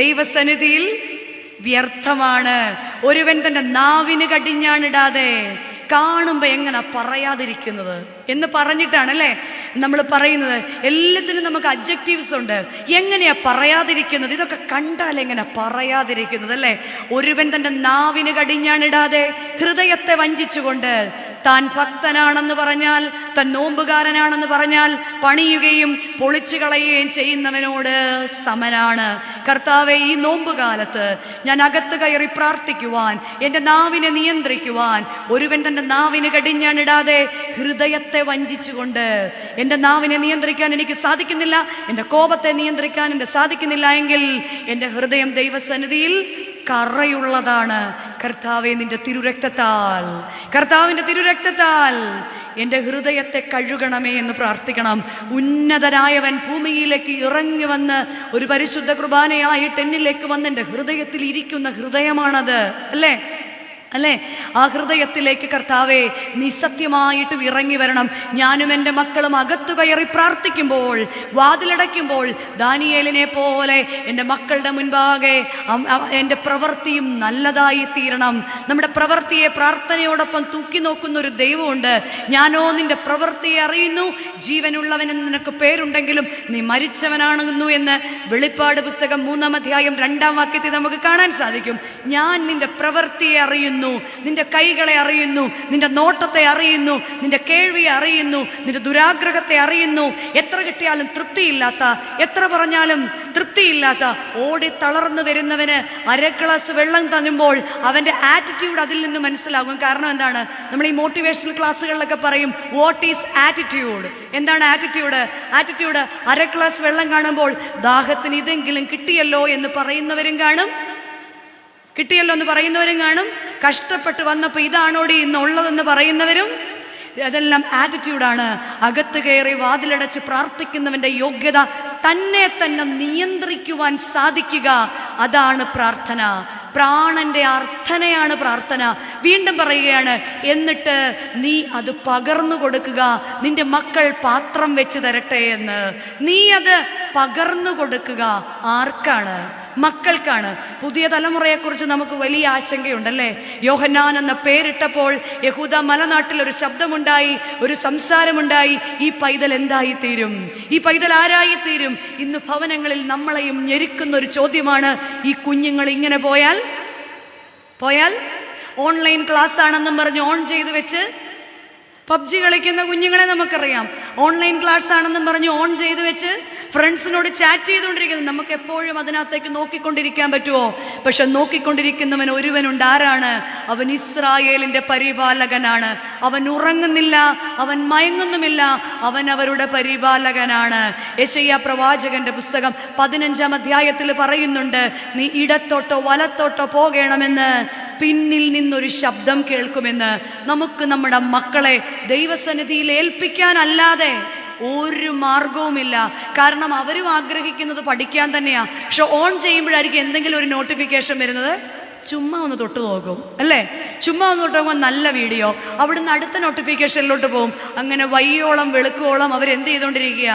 ദൈവസന്നിധിയിൽ വ്യർത്ഥമാണ്. ഒരുവൻ തൻ്റെ നാവിന് കടിഞ്ഞാണിടാതെ, കാണുമ്പോൾ എങ്ങനെ പറയാതിരിക്കുന്നത് എന്ന് പറഞ്ഞിട്ടാണല്ലേ നമ്മൾ പറയുന്നത്. എല്ലാത്തിനും നമുക്ക് അഡ്ജക്റ്റീവ്സ് ഉണ്ട്. എങ്ങനെയാ പറയാതിരിക്കുന്നത്? ഇതൊക്കെ കണ്ടാൽ എങ്ങനെ പറയാതിരിക്കുന്നത് അല്ലേ? ഒരുവൻ തൻ്റെ നാവിന് കടിഞ്ഞാണിടാതെ ഹൃദയത്തെ വഞ്ചിച്ചുകൊണ്ട് താൻ ഭക്തനാണെന്ന് പറഞ്ഞാൽ, താൻ നോമ്പുകാരനാണെന്ന് പറഞ്ഞാൽ പണിയുകയും പൊളിച്ചു കളയുകയും ചെയ്യുന്നവനോട് സമനാണ്. കർത്താവെ, ഈ നോമ്പുകാലത്ത് ഞാൻ അകത്ത് കയറി പ്രാർത്ഥിക്കുവാൻ, എൻ്റെ നാവിനെ നിയന്ത്രിക്കുവാൻ, ഒരുവൻ തൻ്റെ നാവിന് കടിഞ്ഞാണിടാതെ ഹൃദയത്തെ വഞ്ചിച്ചുകൊണ്ട്, എൻ്റെ നാവിനെ നിയന്ത്രിക്കാൻ എനിക്ക് സാധിക്കുന്നില്ല, എൻ്റെ കോപത്തെ നിയന്ത്രിക്കാൻ എൻ്റെ സാധിക്കുന്നില്ല എങ്കിൽ എൻ്റെ ഹൃദയം ദൈവസന്നിധിയിൽ കറയുള്ളതാണ്. കർത്താവേ, നിന്റെ തിരുരക്തത്താൽ, കർത്താവിൻ്റെ തിരുരക്തത്താൽ എൻ്റെ ഹൃദയത്തെ കഴുകണമേ എന്ന് പ്രാർത്ഥിക്കണം. ഉന്നതനായവൻ ഭൂമിയിലേക്ക് ഇറങ്ങി വന്ന് ഒരു പരിശുദ്ധ കുർബാനയായിട്ട് എന്നിലേക്ക് വന്ന് എൻ്റെ ഹൃദയത്തിൽ ഇരിക്കുന്ന ഹൃദയമാണത് അല്ലേ? അല്ലേ? ആ ഹൃദയത്തിലേക്ക് കർത്താവേ നീ സത്യമായിട്ട് ഇറങ്ങി വരണം. ഞാനും എൻ്റെ മക്കളും അകത്തു കയറി പ്രാർത്ഥിക്കുമ്പോൾ, വാതിലടയ്ക്കുമ്പോൾ ദാനിയേലിനെ പോലെ എൻ്റെ മക്കളുടെ മുൻപാകെ എൻ്റെ പ്രവൃത്തിയും നല്ലതായി തീരണം. നമ്മുടെ പ്രവൃത്തിയെ പ്രാർത്ഥനയോടൊപ്പം തൂക്കി നോക്കുന്ന ഒരു ദൈവമുണ്ട്. ഞാനോ നിന്റെ പ്രവൃത്തിയെ അറിയുന്നു, ജീവനുള്ളവനെന്ന് നിനക്ക് പേരുണ്ടെങ്കിലും നീ മരിച്ചവനാണെന്നു എന്ന് വെളിപ്പാട് പുസ്തകം 3-ാം അധ്യായം 2-ാം വാക്യത്തിൽ നമുക്ക് കാണാൻ സാധിക്കും. ഞാൻ നിന്റെ പ്രവൃത്തിയെ അറിയുന്നു, നിന്റെ കൈകളെ അറിയുന്നു, നിന്റെ നോട്ടത്തെ അറിയുന്നു, നിന്റെ കേൾവിയെ അറിയുന്നു, നിന്റെ ദുരാഗ്രഹത്തെ അറിയുന്നു. എത്ര കിട്ടിയാലും തൃപ്തിയില്ലാത്ത, എത്ര പറഞ്ഞാലും തൃപ്തിയില്ലാത്ത, ഓടി തളർന്നു വരുന്നവന് 1/2 ഗ്ലാസ് വെള്ളം തന്നുമ്പോൾ അവൻ്റെ ആറ്റിറ്റ്യൂഡ് അതിൽ നിന്ന് മനസ്സിലാകും. കാരണം എന്താണ്? നമ്മൾ ഈ മോട്ടിവേഷണൽ ക്ലാസ്സുകളിലൊക്കെ പറയും, വാട്ട് ഈസ് ആറ്റിറ്റ്യൂഡ്? എന്താണ് ആറ്റിറ്റ്യൂഡ്? ആറ്റിറ്റ്യൂഡ് 1/2 ഗ്ലാസ് വെള്ളം കാണുമ്പോൾ ദാഹത്തിന് ഇതെങ്കിലും കിട്ടിയല്ലോ എന്ന് പറയുന്നവരും കാണും, കിട്ടിയല്ലോ എന്ന് പറയുന്നവരും കാണും. കഷ്ടപ്പെട്ട് വന്നപ്പോൾ ഇതാണോടി ഇന്നുള്ളതെന്ന് പറയുന്നവരും. അതെല്ലാം ആറ്റിറ്റ്യൂഡാണ്. അകത്ത് കയറി വാതിലടച്ച് പ്രാർത്ഥിക്കുന്നവൻ്റെ യോഗ്യത തന്നെ തന്നെ നിയന്ത്രിക്കുവാൻ സാധിക്കുക, അതാണ് പ്രാർത്ഥന. പ്രാണന്റെ അർത്ഥനയാണ് പ്രാർത്ഥന. വീണ്ടും പറയുകയാണ്, എന്നിട്ട് നീ അത് പകർന്നു കൊടുക്കുക. നിന്റെ മക്കൾ പാത്രം വെച്ച് തരട്ടെ എന്ന്. നീ അത് പകർന്നു കൊടുക്കുക. ആർക്കാണ്? മക്കൾക്കാണ്. പുതിയ തലമുറയെക്കുറിച്ച് നമുക്ക് വലിയ ആശങ്കയുണ്ടല്ലേ? യോഹന്നാൻ എന്ന പേരിട്ടപ്പോൾ യഹൂദ മലനാട്ടിൽ ഒരു ശബ്ദമുണ്ടായി, ഒരു സംസാരമുണ്ടായി. ഈ പൈതൽ എന്തായിത്തീരും? ഈ പൈതൽ ആരായിത്തീരും? ഇന്ന് ഭവനങ്ങളിൽ നമ്മളെയും ഞെരുക്കുന്ന ഒരു ചോദ്യമാണ്. ഈ കുഞ്ഞുങ്ങൾ ഇങ്ങനെ പോയാൽ ഓൺലൈൻ ക്ലാസ് ആണെന്നും പറഞ്ഞ് ഓൺ ചെയ്ത് വെച്ച് പബ്ജി കളിക്കുന്ന കുഞ്ഞുങ്ങളെ നമുക്കറിയാം. ഓൺലൈൻ ക്ലാസ് ആണെന്നും പറഞ്ഞ് ഓൺ ചെയ്ത് വെച്ച് ഫ്രണ്ട്സിനോട് ചാറ്റ് ചെയ്തുകൊണ്ടിരിക്കുന്നത്. നമുക്ക് എപ്പോഴും അതിനകത്തേക്ക് നോക്കിക്കൊണ്ടിരിക്കാൻ പറ്റുമോ? പക്ഷെ നോക്കിക്കൊണ്ടിരിക്കുന്നവൻ ഒരുവനുണ്ട്. ആരാണ് അവൻ? ഇസ്രായേലിൻ്റെ പരിപാലകനാണ്. അവൻ ഉറങ്ങുന്നില്ല, അവൻ മയങ്ങുന്നുമില്ല, അവൻ അവരുടെ പരിപാലകനാണ്. യെശയ്യാ പ്രവാചകന്റെ പുസ്തകം 15-ാം അധ്യായത്തിൽ പറയുന്നുണ്ട്, നീ ഇടത്തോട്ടോ വലത്തോട്ടോ പോകണമെന്ന് പിന്നിൽ നിന്നൊരു ശബ്ദം കേൾക്കുമെന്ന്. നമുക്ക് നമ്മുടെ മക്കളെ ദൈവസന്നിധിയിൽ ഏൽപ്പിക്കാനല്ലാതെ ഒരു മാർഗവുമില്ല. കാരണം അവരും ആഗ്രഹിക്കുന്നത് പഠിക്കാൻ തന്നെയാ. പക്ഷെ ഓൺ ചെയ്യുമ്പോഴായിരിക്കും എന്തെങ്കിലും ഒരു നോട്ടിഫിക്കേഷൻ വരുന്നത്. ചുമ്മാ ഒന്ന് തൊട്ട് നോക്കും അല്ലേ? ചുമ്മാ ഒന്ന് തൊട്ട് നോക്കുമ്പോൾ നല്ല വീഡിയോ, അവിടുന്ന് അടുത്ത നോട്ടിഫിക്കേഷനിലോട്ട് പോകും. അങ്ങനെ വയ്യോളം വെളുക്കോളം അവരെന്ത് ചെയ്തുകൊണ്ടിരിക്കുക?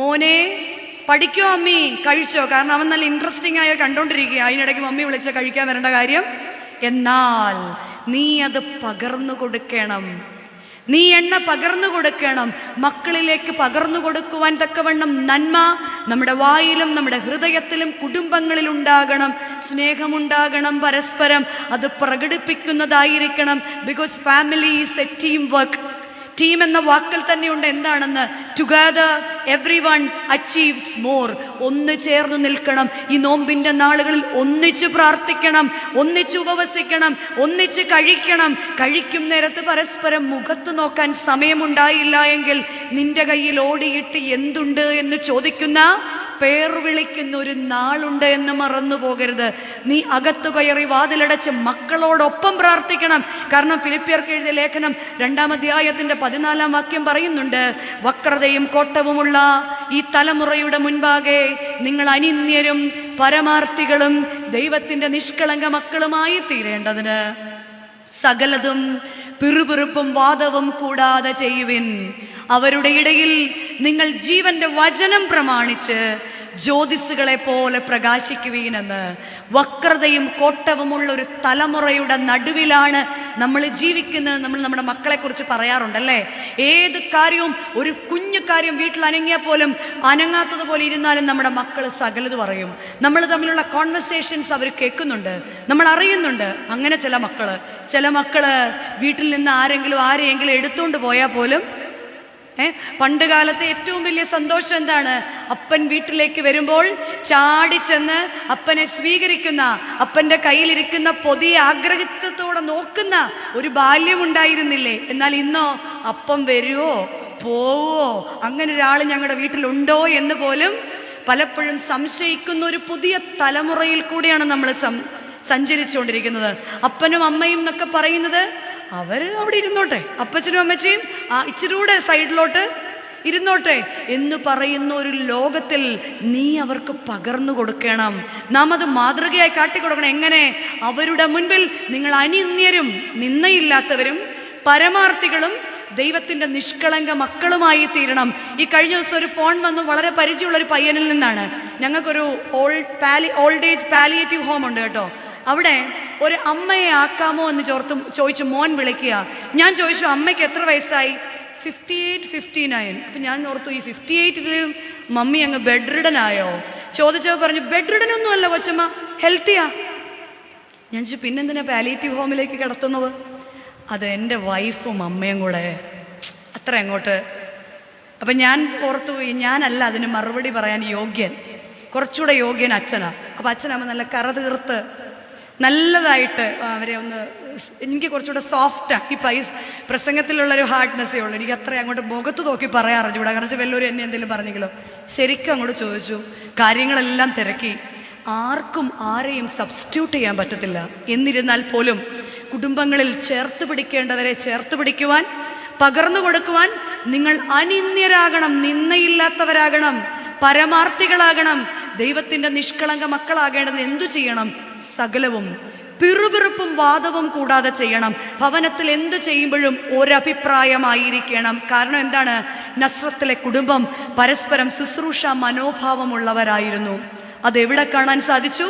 മോനെ പഠിക്കോ അമ്മി, കഴിച്ചോ? കാരണം അവൻ നല്ല ഇൻട്രസ്റ്റിംഗ് ആയ കണ്ടോണ്ടിരിക്കുക. അതിനിടയ്ക്ക് മമ്മി വിളിച്ച കഴിക്കാൻ വരേണ്ട കാര്യം. എന്നാൽ നീ അത് പകർന്നു കൊടുക്കണം. നീ എണ്ണ പകർന്നു കൊടുക്കണം. മക്കളിലേക്ക് പകർന്നു കൊടുക്കുവാൻ തക്കവണ്ണം നന്മ നമ്മുടെ വായിലും നമ്മുടെ ഹൃദയത്തിലും കുടുംബങ്ങളിൽ ഉണ്ടാകണം. സ്നേഹമുണ്ടാകണം പരസ്പരം. അത് പ്രകടിപ്പിക്കുന്നതായിരിക്കണം. Because family is a team work. Team എന്ന വാക്കിൽ തന്നെയുണ്ട് എന്താണെന്ന്. Together everyone achieves more. ഒന്ന് ചേർന്ന് നിൽക്കണം. ഈ നോമ്പിന്റെ നാളുകളിൽ ഒന്നിച്ച് പ്രാർത്ഥിക്കണം, ഒന്നിച്ച് ഉപവസിക്കണം, ഒന്നിച്ച് കഴിക്കണം. കഴിക്കും നേരത്ത് പരസ്പരം മുഖത്ത് നോക്കാൻ സമയമുണ്ടായില്ല എങ്കിൽ നിന്റെ കയ്യിൽ ഓടിയിട്ട് എന്തുണ്ട് എന്ന് ചോദിക്കുന്ന, പേർ വിളിക്കുന്ന ഒരു നാളുണ്ട് എന്ന് മറന്നു പോകരുത്. നീ അകത്തു കയറി വാതിലടച്ച് മക്കളോടൊപ്പം പ്രാർത്ഥിക്കണം. കാരണം ഫിലിപ്പിയർക്ക് എഴുതിയ ലേഖനം 2-ാം അധ്യായത്തിന്റെ 14-ാം വാക്യം പറയുന്നുണ്ട്, വക്രതയും കോട്ടവുമുള്ള ഈ തലമുറയുടെ മുൻപാകെ നിങ്ങൾ അനിന്യരും പരമാർത്ഥികളും ദൈവത്തിന്റെ നിഷ്കളങ്ക മക്കളുമായി തീരേണ്ടതിന് സകലതും പിറുപിറുപ്പും വാദവും കൂടാതെ ചെയ്യുവിൻ. അവരുടെ ഇടയിൽ നിങ്ങൾ ജീവന്റെ വചനം പ്രമാണിച്ച് ജ്യോതിസുകളെ പോലെ പ്രകാശിക്കുവീനെന്ന്. വക്രതയും കോട്ടവുമുള്ള ഒരു തലമുറയുടെ നടുവിലാണ് നമ്മൾ ജീവിക്കുന്നത്. നമ്മൾ നമ്മുടെ മക്കളെ കുറിച്ച് പറയാറുണ്ടല്ലേ, ഏത് കാര്യവും, ഒരു കുഞ്ഞു കാര്യം വീട്ടിൽ അനങ്ങിയാൽ പോലും അനങ്ങാത്തത് പോലെ ഇരുന്നാലും നമ്മുടെ മക്കൾ സകലത് പറയും. നമ്മൾ തമ്മിലുള്ള കോൺവെർസേഷൻസ് അവർ കേൾക്കുന്നുണ്ട്, നമ്മൾ അറിയുന്നുണ്ട്. അങ്ങനെ ചില മക്കള് വീട്ടിൽ നിന്ന് ആരെയെങ്കിലും എടുത്തുകൊണ്ട് പോയാൽ പോലും പണ്ട് കാലത്തെ ഏറ്റവും വലിയ സന്തോഷം എന്താണ്? അപ്പൻ വീട്ടിലേക്ക് വരുമ്പോൾ ചാടിച്ചെന്ന് അപ്പനെ സ്വീകരിക്കുന്ന, അപ്പൻ്റെ കയ്യിലിരിക്കുന്ന പൊതിയെ ആഗ്രഹത്തോടെ നോക്കുന്ന ഒരു ബാല്യം ഉണ്ടായിരുന്നില്ലേ? എന്നാൽ ഇന്നോ അപ്പം വരുവോ പോവോ, അങ്ങനെ ഒരാൾ ഞങ്ങളുടെ വീട്ടിലുണ്ടോ എന്ന് പോലും പലപ്പോഴും സംശയിക്കുന്ന ഒരു പുതിയ തലമുറയിൽ കൂടിയാണ് നമ്മൾ സഞ്ചരിച്ചുകൊണ്ടിരിക്കുന്നത്. അപ്പനും അമ്മയും എന്നൊക്കെ പറയുന്നത് അവർ അവിടെ ഇരുന്നോട്ടെ, അപ്പച്ചനും അമ്മച്ചിയും ഇച്ചിരൂടെ സൈഡിലോട്ട് ഇരുന്നോട്ടെ എന്ന് പറയുന്ന ഒരു ലോകത്തിൽ നീ അവർക്ക് പകർന്നു കൊടുക്കണം. നാം അത് മാതൃകയായി കാട്ടിക്കൊടുക്കണം. എങ്ങനെ? അവരുടെ മുൻപിൽ നിങ്ങൾ അനിന്യരും നിന്നയില്ലാത്തവരും പരമാർത്ഥികളും ദൈവത്തിൻ്റെ നിഷ്കളങ്ക മക്കളുമായി തീരണം. ഈ കഴിഞ്ഞ ദിവസം ഒരു ഫോൺ വന്നു, വളരെ പരിചയമുള്ളൊരു പയ്യനിൽ നിന്നാണ്. ഞങ്ങൾക്കൊരു ഓൾഡ് ഏജ് പാലിയേറ്റീവ് ഹോം ഉണ്ട് കേട്ടോ. അവിടെ ഒരു അമ്മയെ ആക്കാമോ എന്ന് ചോദിച്ചു മോൻ വിളിക്കുക. ഞാൻ ചോദിച്ചു, അമ്മയ്ക്ക് എത്ര വയസ്സായി? 58, 59. അപ്പം ഞാൻ ഓർത്തു, ഈ 58-ലും മമ്മി അങ്ങ് ബെഡ് റിഡൻ ആയോ? ചോദിച്ചപ്പോൾ പറഞ്ഞു, ബെഡ് റിഡൻ ഒന്നും അല്ല കൊച്ചമ്മ, ഹെൽത്തിയാ. ഞാൻ ചോദിച്ചു, പിന്നെന്തിനാ പാലിയേറ്റീവ് ഹോമിലേക്ക് കിടത്തുന്നത്? അത് എൻ്റെ വൈഫും അമ്മയും കൂടെ അത്ര അങ്ങോട്ട്. അപ്പം ഞാൻ ഓർത്തുപോയി, ഞാനല്ല അതിന് മറുപടി പറയാൻ യോഗ്യൻ, കുറച്ചുകൂടെ യോഗ്യൻ അച്ഛനാണ്. അപ്പം അച്ഛനമ്മ നല്ല കറതീർത്ത് നല്ലതായിട്ട് അവരെ ഒന്ന്, എനിക്ക് കുറച്ചുകൂടെ സോഫ്റ്റാണ്. ഈ പ്രസംഗത്തിലുള്ളൊരു ഹാർഡ്നെസ്സേ ഉള്ളൂ. എനിക്ക് അത്ര അങ്ങോട്ട് മുഖത്ത് നോക്കി പറയാറിഞ്ഞൂടാ. കാരണം വല്ലവരും എന്നെ എന്തെങ്കിലും പറഞ്ഞെങ്കിലോ. ശരിക്കും അങ്ങോട്ട് ചോദിച്ചു, കാര്യങ്ങളെല്ലാം തിരക്കി. ആർക്കും ആരെയും സബ്സ്റ്റിറ്റ്യൂട്ട് ചെയ്യാൻ പറ്റത്തില്ല. എന്നിരുന്നാൽ പോലും കുടുംബങ്ങളിൽ ചേർത്ത് പിടിക്കേണ്ടവരെ ചേർത്ത് പിടിക്കുവാൻ, പകർന്നു കൊടുക്കുവാൻ നിങ്ങൾ അനിന്യരാകണം, നിന്നയില്ലാത്തവരാകണം, പരമാർത്ഥികളാകണം. ദൈവത്തിൻ്റെ നിഷ്കളങ്ക മക്കളാകേണ്ടതിന് എന്തു ചെയ്യണം? സകലവും പിറുപിറുപ്പും വാദവും കൂടാതെ ചെയ്യണം. ഭവനത്തിൽ എന്തു ചെയ്യുമ്പോഴും ഒരഭിപ്രായമായിരിക്കണം. കാരണം എന്താണ്? നസ്രത്തിലെ കുടുംബം പരസ്പരം ശുശ്രൂഷ മനോഭാവമുള്ളവരായിരുന്നു. അതെവിടെ കാണാൻ സാധിച്ചു?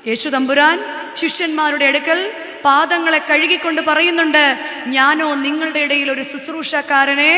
യേശു തമ്പുരാൻ ശിഷ്യന്മാരുടെ അടുക്കൽ പാദങ്ങളെ കഴുകിക്കൊണ്ട് പറയുന്നുണ്ട്, ഞാനോ നിങ്ങളുടെ ഇടയിൽ ഒരു ശുശ്രൂഷക്കാരനെ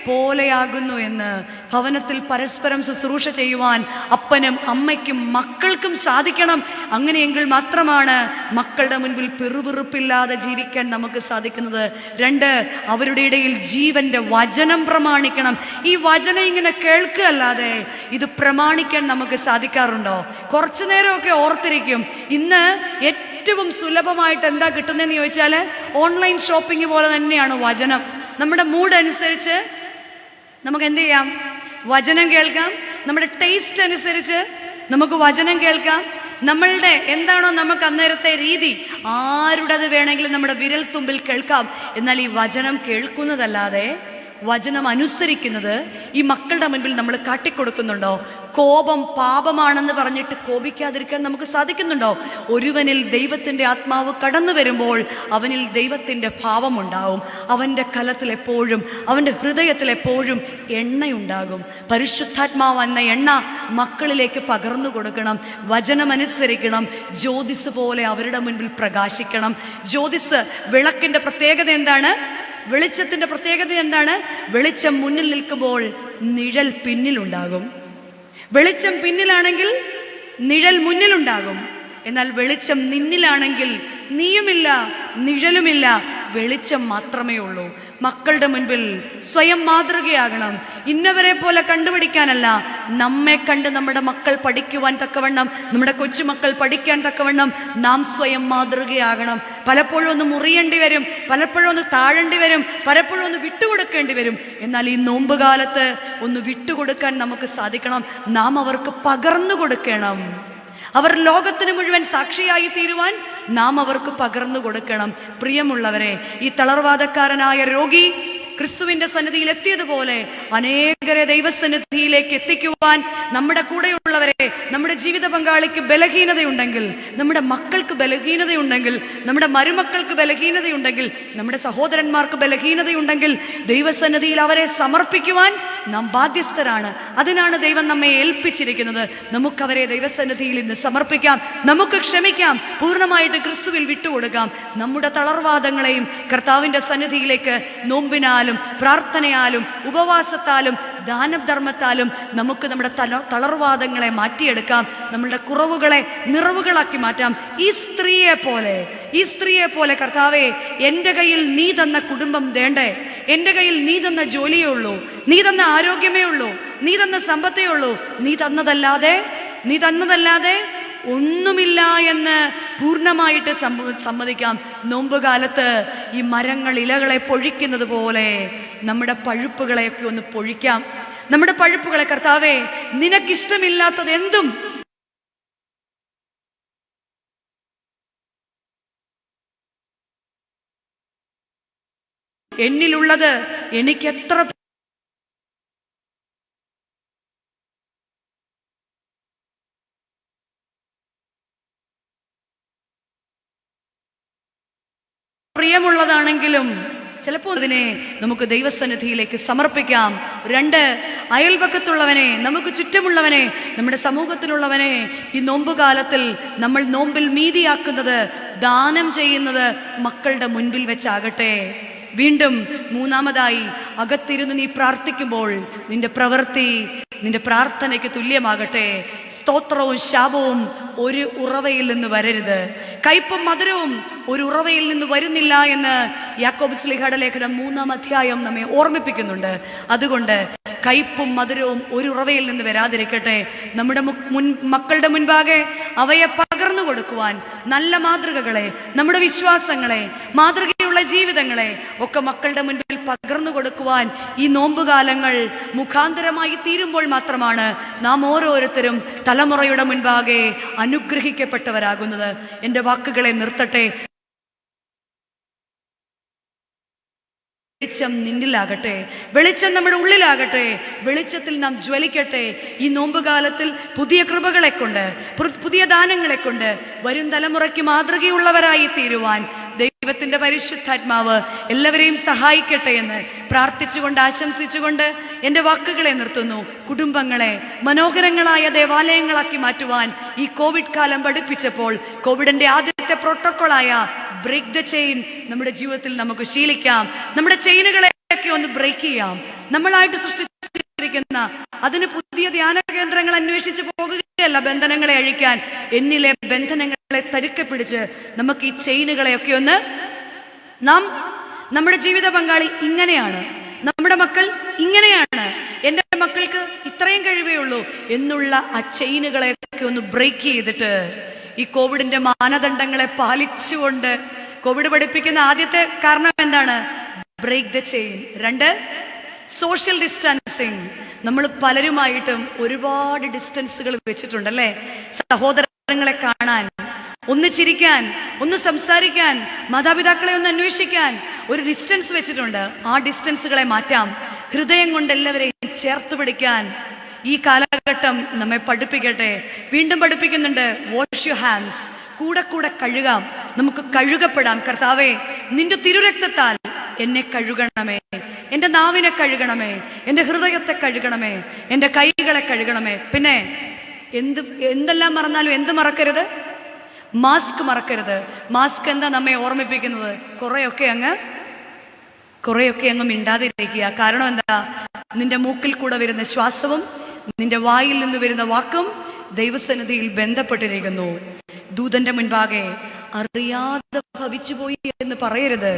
പോലെയാകുന്നു എന്ന്. ഭവനത്തിൽ പരസ്പരം ശുശ്രൂഷ ചെയ്യുവാൻ അപ്പനും അമ്മയ്ക്കും മക്കൾക്കും സാധിക്കണം. അങ്ങനെയെങ്കിൽ മാത്രമാണ് മക്കളുടെ മുൻപിൽ പിറുപിറുപ്പില്ലാതെ ജീവിക്കാൻ നമുക്ക് സാധിക്കുന്നത്. 2, അവരുടെ ഇടയിൽ ജീവന്റെ വചനം പ്രമാണിക്കണം. ഈ വചനം ഇങ്ങനെ കേൾക്കുകയല്ലാതെ ഇത് പ്രമാണിക്കാൻ നമുക്ക് സാധിക്കാറുണ്ടോ? കുറച്ചു നേരമൊക്കെ ഓർത്തിരിക്കും. ഇന്ന് ഏറ്റവും സുലഭമായിട്ട് എന്താ കിട്ടുന്നതെന്ന് ചോദിച്ചാൽ ഓൺലൈൻ ഷോപ്പിംഗ് പോലെ തന്നെയാണ് വചനം. നമ്മുടെ മൂഡ് അനുസരിച്ച് നമുക്ക് എന്ത് ചെയ്യാം? വചനം കേൾക്കാം. നമ്മുടെ ടേസ്റ്റ് അനുസരിച്ച് നമുക്ക് വചനം കേൾക്കാം. നമ്മളുടെ എന്താണോ നമുക്ക് അന്നേരത്തെ രീതി, ആരുടേത് വേണമെങ്കിലും നമ്മുടെ വിരൽ തുമ്പിൽ കേൾക്കാം. എന്നാൽ ഈ വചനം കേൾക്കുന്നതല്ലാതെ വചനം അനുസരിക്കുന്നത് ഈ മക്കളുടെ മുൻപിൽ നമ്മൾ കാട്ടിക്കൊടുക്കുന്നുണ്ടോ? കോപം പാപമാണെന്ന് പറഞ്ഞിട്ട് കോപിക്കാതിരിക്കാൻ നമുക്ക് സാധിക്കുന്നുണ്ടോ? ഒരുവനിൽ ദൈവത്തിൻ്റെ ആത്മാവ് കടന്നു വരുമ്പോൾ അവനിൽ ദൈവത്തിൻ്റെ ഭാവമുണ്ടാവും. അവൻ്റെ കലത്തിലെപ്പോഴും, അവൻ്റെ ഹൃദയത്തിലെപ്പോഴും എണ്ണയുണ്ടാകും. പരിശുദ്ധാത്മാവ് എന്ന എണ്ണ മക്കളിലേക്ക് പകർന്നു കൊടുക്കണം. വചനമനുസരിക്കണം. ജ്യോതിസ് പോലെ അവരുടെ മുൻപിൽ പ്രകാശിക്കണം. ജ്യോതിസ്, വിളക്കിൻ്റെ പ്രത്യേകത എന്താണ്? വെളിച്ചത്തിൻ്റെ പ്രത്യേകത എന്താണ്? വെളിച്ചം മുന്നിൽ നിൽക്കുമ്പോൾ നിഴൽ പിന്നിലുണ്ടാകും. വെളിച്ചം പിന്നിലാണെങ്കിൽ നിഴൽ മുന്നിലുണ്ടാകും. എന്നാൽ വെളിച്ചം നിന്നിലാണെങ്കിൽ നീയുമില്ല, നിഴലുമില്ല, വെളിച്ചം മാത്രമേ ഉള്ളൂ. മക്കളുടെ മുൻപിൽ സ്വയം മാതൃകയാകണം. ഇന്നവരെ പോലെ കണ്ടുപിടിക്കാനല്ല, നമ്മെ കണ്ട് നമ്മുടെ മക്കൾ പഠിക്കുവാൻ തക്കവണ്ണം, നമ്മുടെ കൊച്ചുമക്കൾ പഠിക്കാൻ തക്കവണ്ണം നാം സ്വയം മാതൃകയാകണം. പലപ്പോഴും ഒന്ന് മുറിയേണ്ടി വരും, പലപ്പോഴും ഒന്ന് താഴേണ്ടി വരും, പലപ്പോഴും ഒന്ന് വിട്ടുകൊടുക്കേണ്ടി വരും. എന്നാൽ ഈ നോമ്പുകാലത്ത് ഒന്ന് വിട്ടുകൊടുക്കാൻ നമുക്ക് സാധിക്കണം. നാം അവർക്ക് പകർന്നു കൊടുക്കണം. അവർ ലോകത്തിന് മുഴുവൻ സാക്ഷിയായി തീരുവാൻ നാം അവർക്ക് പകർന്നു കൊടുക്കണം. പ്രിയമുള്ളവരെ, ഈ തളർവാദക്കാരനായ രോഗി ക്രിസ്തുവിന്റെ സന്നിധിയിൽ എത്തിയതുപോലെ അനേകരെ ദൈവസന്നിധിയിലേക്ക് എത്തിക്കുവാൻ നമ്മുടെ കൂടെയുള്ളവരെ, നമ്മുടെ ജീവിത പങ്കാളിക്ക് ബലഹീനതയുണ്ടെങ്കിൽ, നമ്മുടെ മക്കൾക്ക് ബലഹീനതയുണ്ടെങ്കിൽ, നമ്മുടെ മരുമക്കൾക്ക് ബലഹീനതയുണ്ടെങ്കിൽ, നമ്മുടെ സഹോദരന്മാർക്ക് ബലഹീനതയുണ്ടെങ്കിൽ ദൈവസന്നിധിയിൽ അവരെ സമർപ്പിക്കുവാൻ നാം ബാധ്യസ്ഥരാണ്. അതിനാണ് ദൈവം നമ്മെ ഏൽപ്പിച്ചിരിക്കുന്നത്. നമുക്കവരെ ദൈവസന്നിധിയിൽ ഇന്ന് സമർപ്പിക്കാം, നമുക്ക് ക്ഷമിക്കാം, പൂർണ്ണമായിട്ട് ക്രിസ്തുവിൽ വിട്ടുകൊടുക്കാം. നമ്മുടെ തളർവാദങ്ങളെയും കർത്താവിന്റെ സന്നിധിയിലേക്ക് നോമ്പിനാലും പ്രാർത്ഥനയാലും ഉപവാസത്താലും ദാനധർമ്മത്താലും നമുക്ക് നമ്മുടെ തളർവാദങ്ങളെ മാറ്റിയെടുക്കാം. നമ്മളുടെ കുറവുകളെ നിറവുകളാക്കി മാറ്റാം. ഈ സ്ത്രീയെ പോലെ കർത്താവേ, എൻ്റെ കയ്യിൽ നീ തന്ന കുടുംബം വേണ്ടേ, എൻ്റെ കയ്യിൽ നീ തന്ന ജോലിയേ ഉള്ളൂ, നീ തന്ന ആരോഗ്യമേ ഉള്ളൂ, നീ തന്ന സമ്പത്തേ ഉള്ളൂ, നീ തന്നതല്ലാതെ ഒന്നുമില്ല എന്ന് പൂർണ്ണമായിട്ട് സമ്മതിക്കാം. നോമ്പുകാലത്ത് ഈ മരങ്ങൾ ഇലകളെ പൊഴിക്കുന്നത് പോലെ നമ്മുടെ പഴുപ്പുകളെയൊക്കെ ഒന്ന് പൊഴിക്കാം. നമ്മുടെ പഴുപ്പുകളെ, കർത്താവേ, നിനക്കിഷ്ടമില്ലാത്തത് എന്തും എന്നിലുള്ളത് എനിക്കെത്ര പ്രിയമുള്ളതാണെങ്കിലും ചിലപ്പോൾ അതിനെ നമുക്ക് ദൈവസന്നിധിയിലേക്ക് സമർപ്പിക്കാം. 2, അയൽപക്കത്തുള്ളവനെ, നമുക്ക് ചുറ്റുമുള്ളവനെ, നമ്മുടെ സമൂഹത്തിലുള്ളവനെ ഈ നോമ്പുകാലത്തിൽ നമ്മൾ നോമ്പിൽ മീതിയാക്കുന്നത്, ദാനം ചെയ്യുന്നത് മക്കളുടെ മുൻപിൽ വെച്ചാകട്ടെ. വീണ്ടും 3-മതായി, അകത്തിരുന്ന് നീ പ്രാർത്ഥിക്കുമ്പോൾ നിന്റെ പ്രവൃത്തി നിന്റെ പ്രാർത്ഥനയ്ക്ക് തുല്യമാകട്ടെ. സ്തോത്രവും ശാപവും ഒരു ഉറവയിൽ നിന്ന് വരരുത്. കയ്പും മധുരവും ഒരു ഉറവയിൽ നിന്ന് വരുന്നില്ല എന്ന് യാക്കോബ് ശ്ലീഹയുടെ ലേഖനം 3-ാം അധ്യായം നമ്മെ ഓർമ്മിപ്പിക്കുന്നുണ്ട്. അതുകൊണ്ട് കയ്പും മധുരവും ഒരു ഉറവയിൽ നിന്ന് വരാതിരിക്കട്ടെ. നമ്മുടെ മക്കളുടെ മുൻപാകെ അവയെ പകർന്നു കൊടുക്കുവാൻ നല്ല മാതൃകകളെ, നമ്മുടെ വിശ്വാസങ്ങളെ, മാതൃകയുള്ള ജീവിതങ്ങളെ ഒക്കെ മക്കളുടെ മുൻപിൽ പകർന്നു കൊടുക്കുവാൻ ഈ നോമ്പുകാലങ്ങൾ മുഖാന്തരമായി തീരുമ്പോൾ മാത്രമാണ് നാം ഓരോരുത്തരും തലമുറയുടെ മുൻപാകെ അനുഗ്രഹിക്കപ്പെട്ടവരാകുന്നത്. എൻ്റെ വാക്കുകളെ നിർത്തട്ടെ. വെളിച്ചം നിന്നിലാകട്ടെ, വെളിച്ചം നമ്മുടെ ഉള്ളിലാകട്ടെ, വെളിച്ചത്തിൽ നാം ജ്വലിക്കട്ടെ. ഈ നോമ്പുകാലത്തിൽ പുതിയ കൃപകളെ കൊണ്ട്, പുതിയ ദാനങ്ങളെ കൊണ്ട് വരും തലമുറയ്ക്ക് മാതൃകയുള്ളവരായി തീരുവാൻ ദൈവത്തിന്റെ പരിശുദ്ധാത്മാവ് എല്ലാവരെയും സഹായിക്കട്ടെ എന്ന് പ്രാർത്ഥിച്ചുകൊണ്ട്, ആശംസിച്ചുകൊണ്ട് എൻ്റെ വാക്കുകളെ നിർത്തുന്നു. കുടുംബങ്ങളെ മനോഹരങ്ങളായ ദേവാലയങ്ങളാക്കി മാറ്റുവാൻ ഈ കോവിഡ് കാലം പഠിപ്പിച്ചപ്പോൾ കോവിഡിന്റെ ആദ്യത്തെ പ്രോട്ടോക്കോളായ ബ്രേക്ക് ദ ചെയിൻ നമ്മുടെ ജീവിതത്തിൽ നമുക്ക് ശീലിക്കാം. നമ്മുടെ ചെയിനുകളെയൊക്കെ ഒന്ന് ബ്രേക്ക് ചെയ്യാം. നമ്മളായിട്ട് സൃഷ്ടിച്ചിരിക്കുന്ന അതിന് പുതിയ ധ്യാന കേന്ദ്രങ്ങൾ അന്വേഷിച്ച് പോകുകയല്ല ബന്ധനങ്ങളെ അഴിക്കാൻ. എന്നിലെ ബന്ധനങ്ങളെ തരുക്കെ പിടിച്ച് നമുക്ക് ഈ ചെയിനുകളെയൊക്കെ ഒന്ന്, നമ്മുടെ ജീവിത പങ്കാളി ഇങ്ങനെയാണ്, നമ്മുടെ മക്കൾ ഇങ്ങനെയാണ്, എൻ്റെ മക്കൾക്ക് ഇത്രയും കഴിവേ ഉള്ളൂ എന്നുള്ള ആ ചെയിനുകളെയൊക്കെ ഒന്ന് ബ്രേക്ക് ചെയ്തിട്ട് ഈ കോവിഡിന്റെ മാനദണ്ഡങ്ങളെ പാലിച്ചുകൊണ്ട്, കോവിഡ് പഠിപ്പിക്കുന്ന ആദ്യത്തെ കാരണം എന്താണ്? Break the chain. 2, social distancing. നമ്മൾ പലരുമായിട്ടും ഒരുപാട് ഡിസ്റ്റൻസുകൾ വെച്ചിട്ടുണ്ടല്ലേ? സഹോദരങ്ങളെ കാണാൻ, ഒന്ന് ചിരിക്കാൻ, ഒന്ന് സംസാരിക്കാൻ, മാതാപിതാക്കളെ ഒന്ന് അന്വേഷിക്കാൻ ഒരു ഡിസ്റ്റൻസ് വെച്ചിട്ടുണ്ട്. ആ ഡിസ്റ്റൻസുകളെ മാറ്റാം. ഹൃദയം കൊണ്ട് എല്ലാവരെയും ചേർത്ത് പിടിക്കാൻ ഈ കാലഘട്ടം നമ്മെ പഠിപ്പിക്കട്ടെ. വീണ്ടും പഠിപ്പിക്കുന്നുണ്ട്, വാഷ് യുവർ ഹാൻഡ്സ്. കൂടെ കഴുകാം, നമുക്ക് കഴുകപ്പെടാം. കർത്താവേ, നിന്റെ തിരുരക്തത്താൽ എന്നെ കഴുകണമേ, എൻ്റെ നാവിനെ കഴുകണമേ, എൻ്റെ ഹൃദയത്തെ കഴുകണമേ, എൻ്റെ കൈകളെ കഴുകണമേ. പിന്നെ എന്തെല്ലാം മറന്നാലും എന്ത് മറക്കരുത്? മാസ്ക് മറക്കരുത്. മാസ്ക് എന്താ നമ്മെ ഓർമ്മിപ്പിക്കുന്നത്? കുറെയൊക്കെ അങ്ങ് മിണ്ടാതിരിക്കുക. കാരണം എന്താ? നിന്റെ മൂക്കിൽ കൂടെ വരുന്ന ശ്വാസവും നിന്റെ വായിൽ നിന്ന് വരുന്ന വാക്കും ദൈവസന്നിധിയിൽ ബന്ധപ്പെട്ടിരിക്കുന്നു. ദൂതന്റെ മുൻപാകെ അറിയാതെ ഭവിച്ചുപോയി എന്ന് പറയരുത്.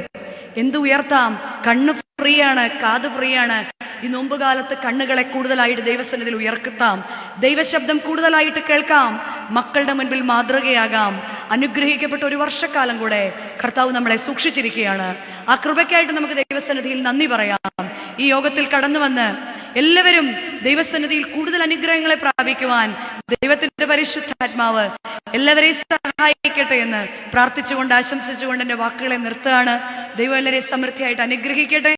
എന്ത് ഉയർത്താം? കണ്ണ് ഫ്രീ ആണ്, കാത് ഫ്രീ ആണ്. ഈ നോമ്പുകാലത്ത് കണ്ണുകളെ കൂടുതലായിട്ട് ദൈവസന്നിധിയിൽ ഉയർത്താം, ദൈവശബ്ദം കൂടുതലായിട്ട് കേൾക്കാം, മക്കളുടെ മുൻപിൽ മാതൃകയാകാം. അനുഗ്രഹിക്കപ്പെട്ട ഒരു വർഷക്കാലം കൂടെ കർത്താവ് നമ്മളെ സൂക്ഷിച്ചിരിക്കുകയാണ്. ആ കൃപയ്ക്കായിട്ട് നമുക്ക് ദൈവസന്നിധിയിൽ നന്ദി പറയാം. ഈ യോഗത്തിൽ കടന്നു വന്ന് എല്ലാവരും ദൈവസന്നിധിയിൽ കൂടുതൽ അനുഗ്രഹങ്ങളെ പ്രാപിക്കുവാൻ ദൈവത്തിന്റെ പരിശുദ്ധാത്മാവ് എല്ലാവരെയും സഹായിക്കട്ടെ എന്ന് പ്രാർത്ഥിച്ചുകൊണ്ട്, ആശംസിച്ചുകൊണ്ട് എൻ്റെ വാക്കുകളെ നിർത്തുകയാണ്. ദൈവം എല്ലാവരെയും സമൃദ്ധിയായിട്ട് അനുഗ്രഹിക്കട്ടെ.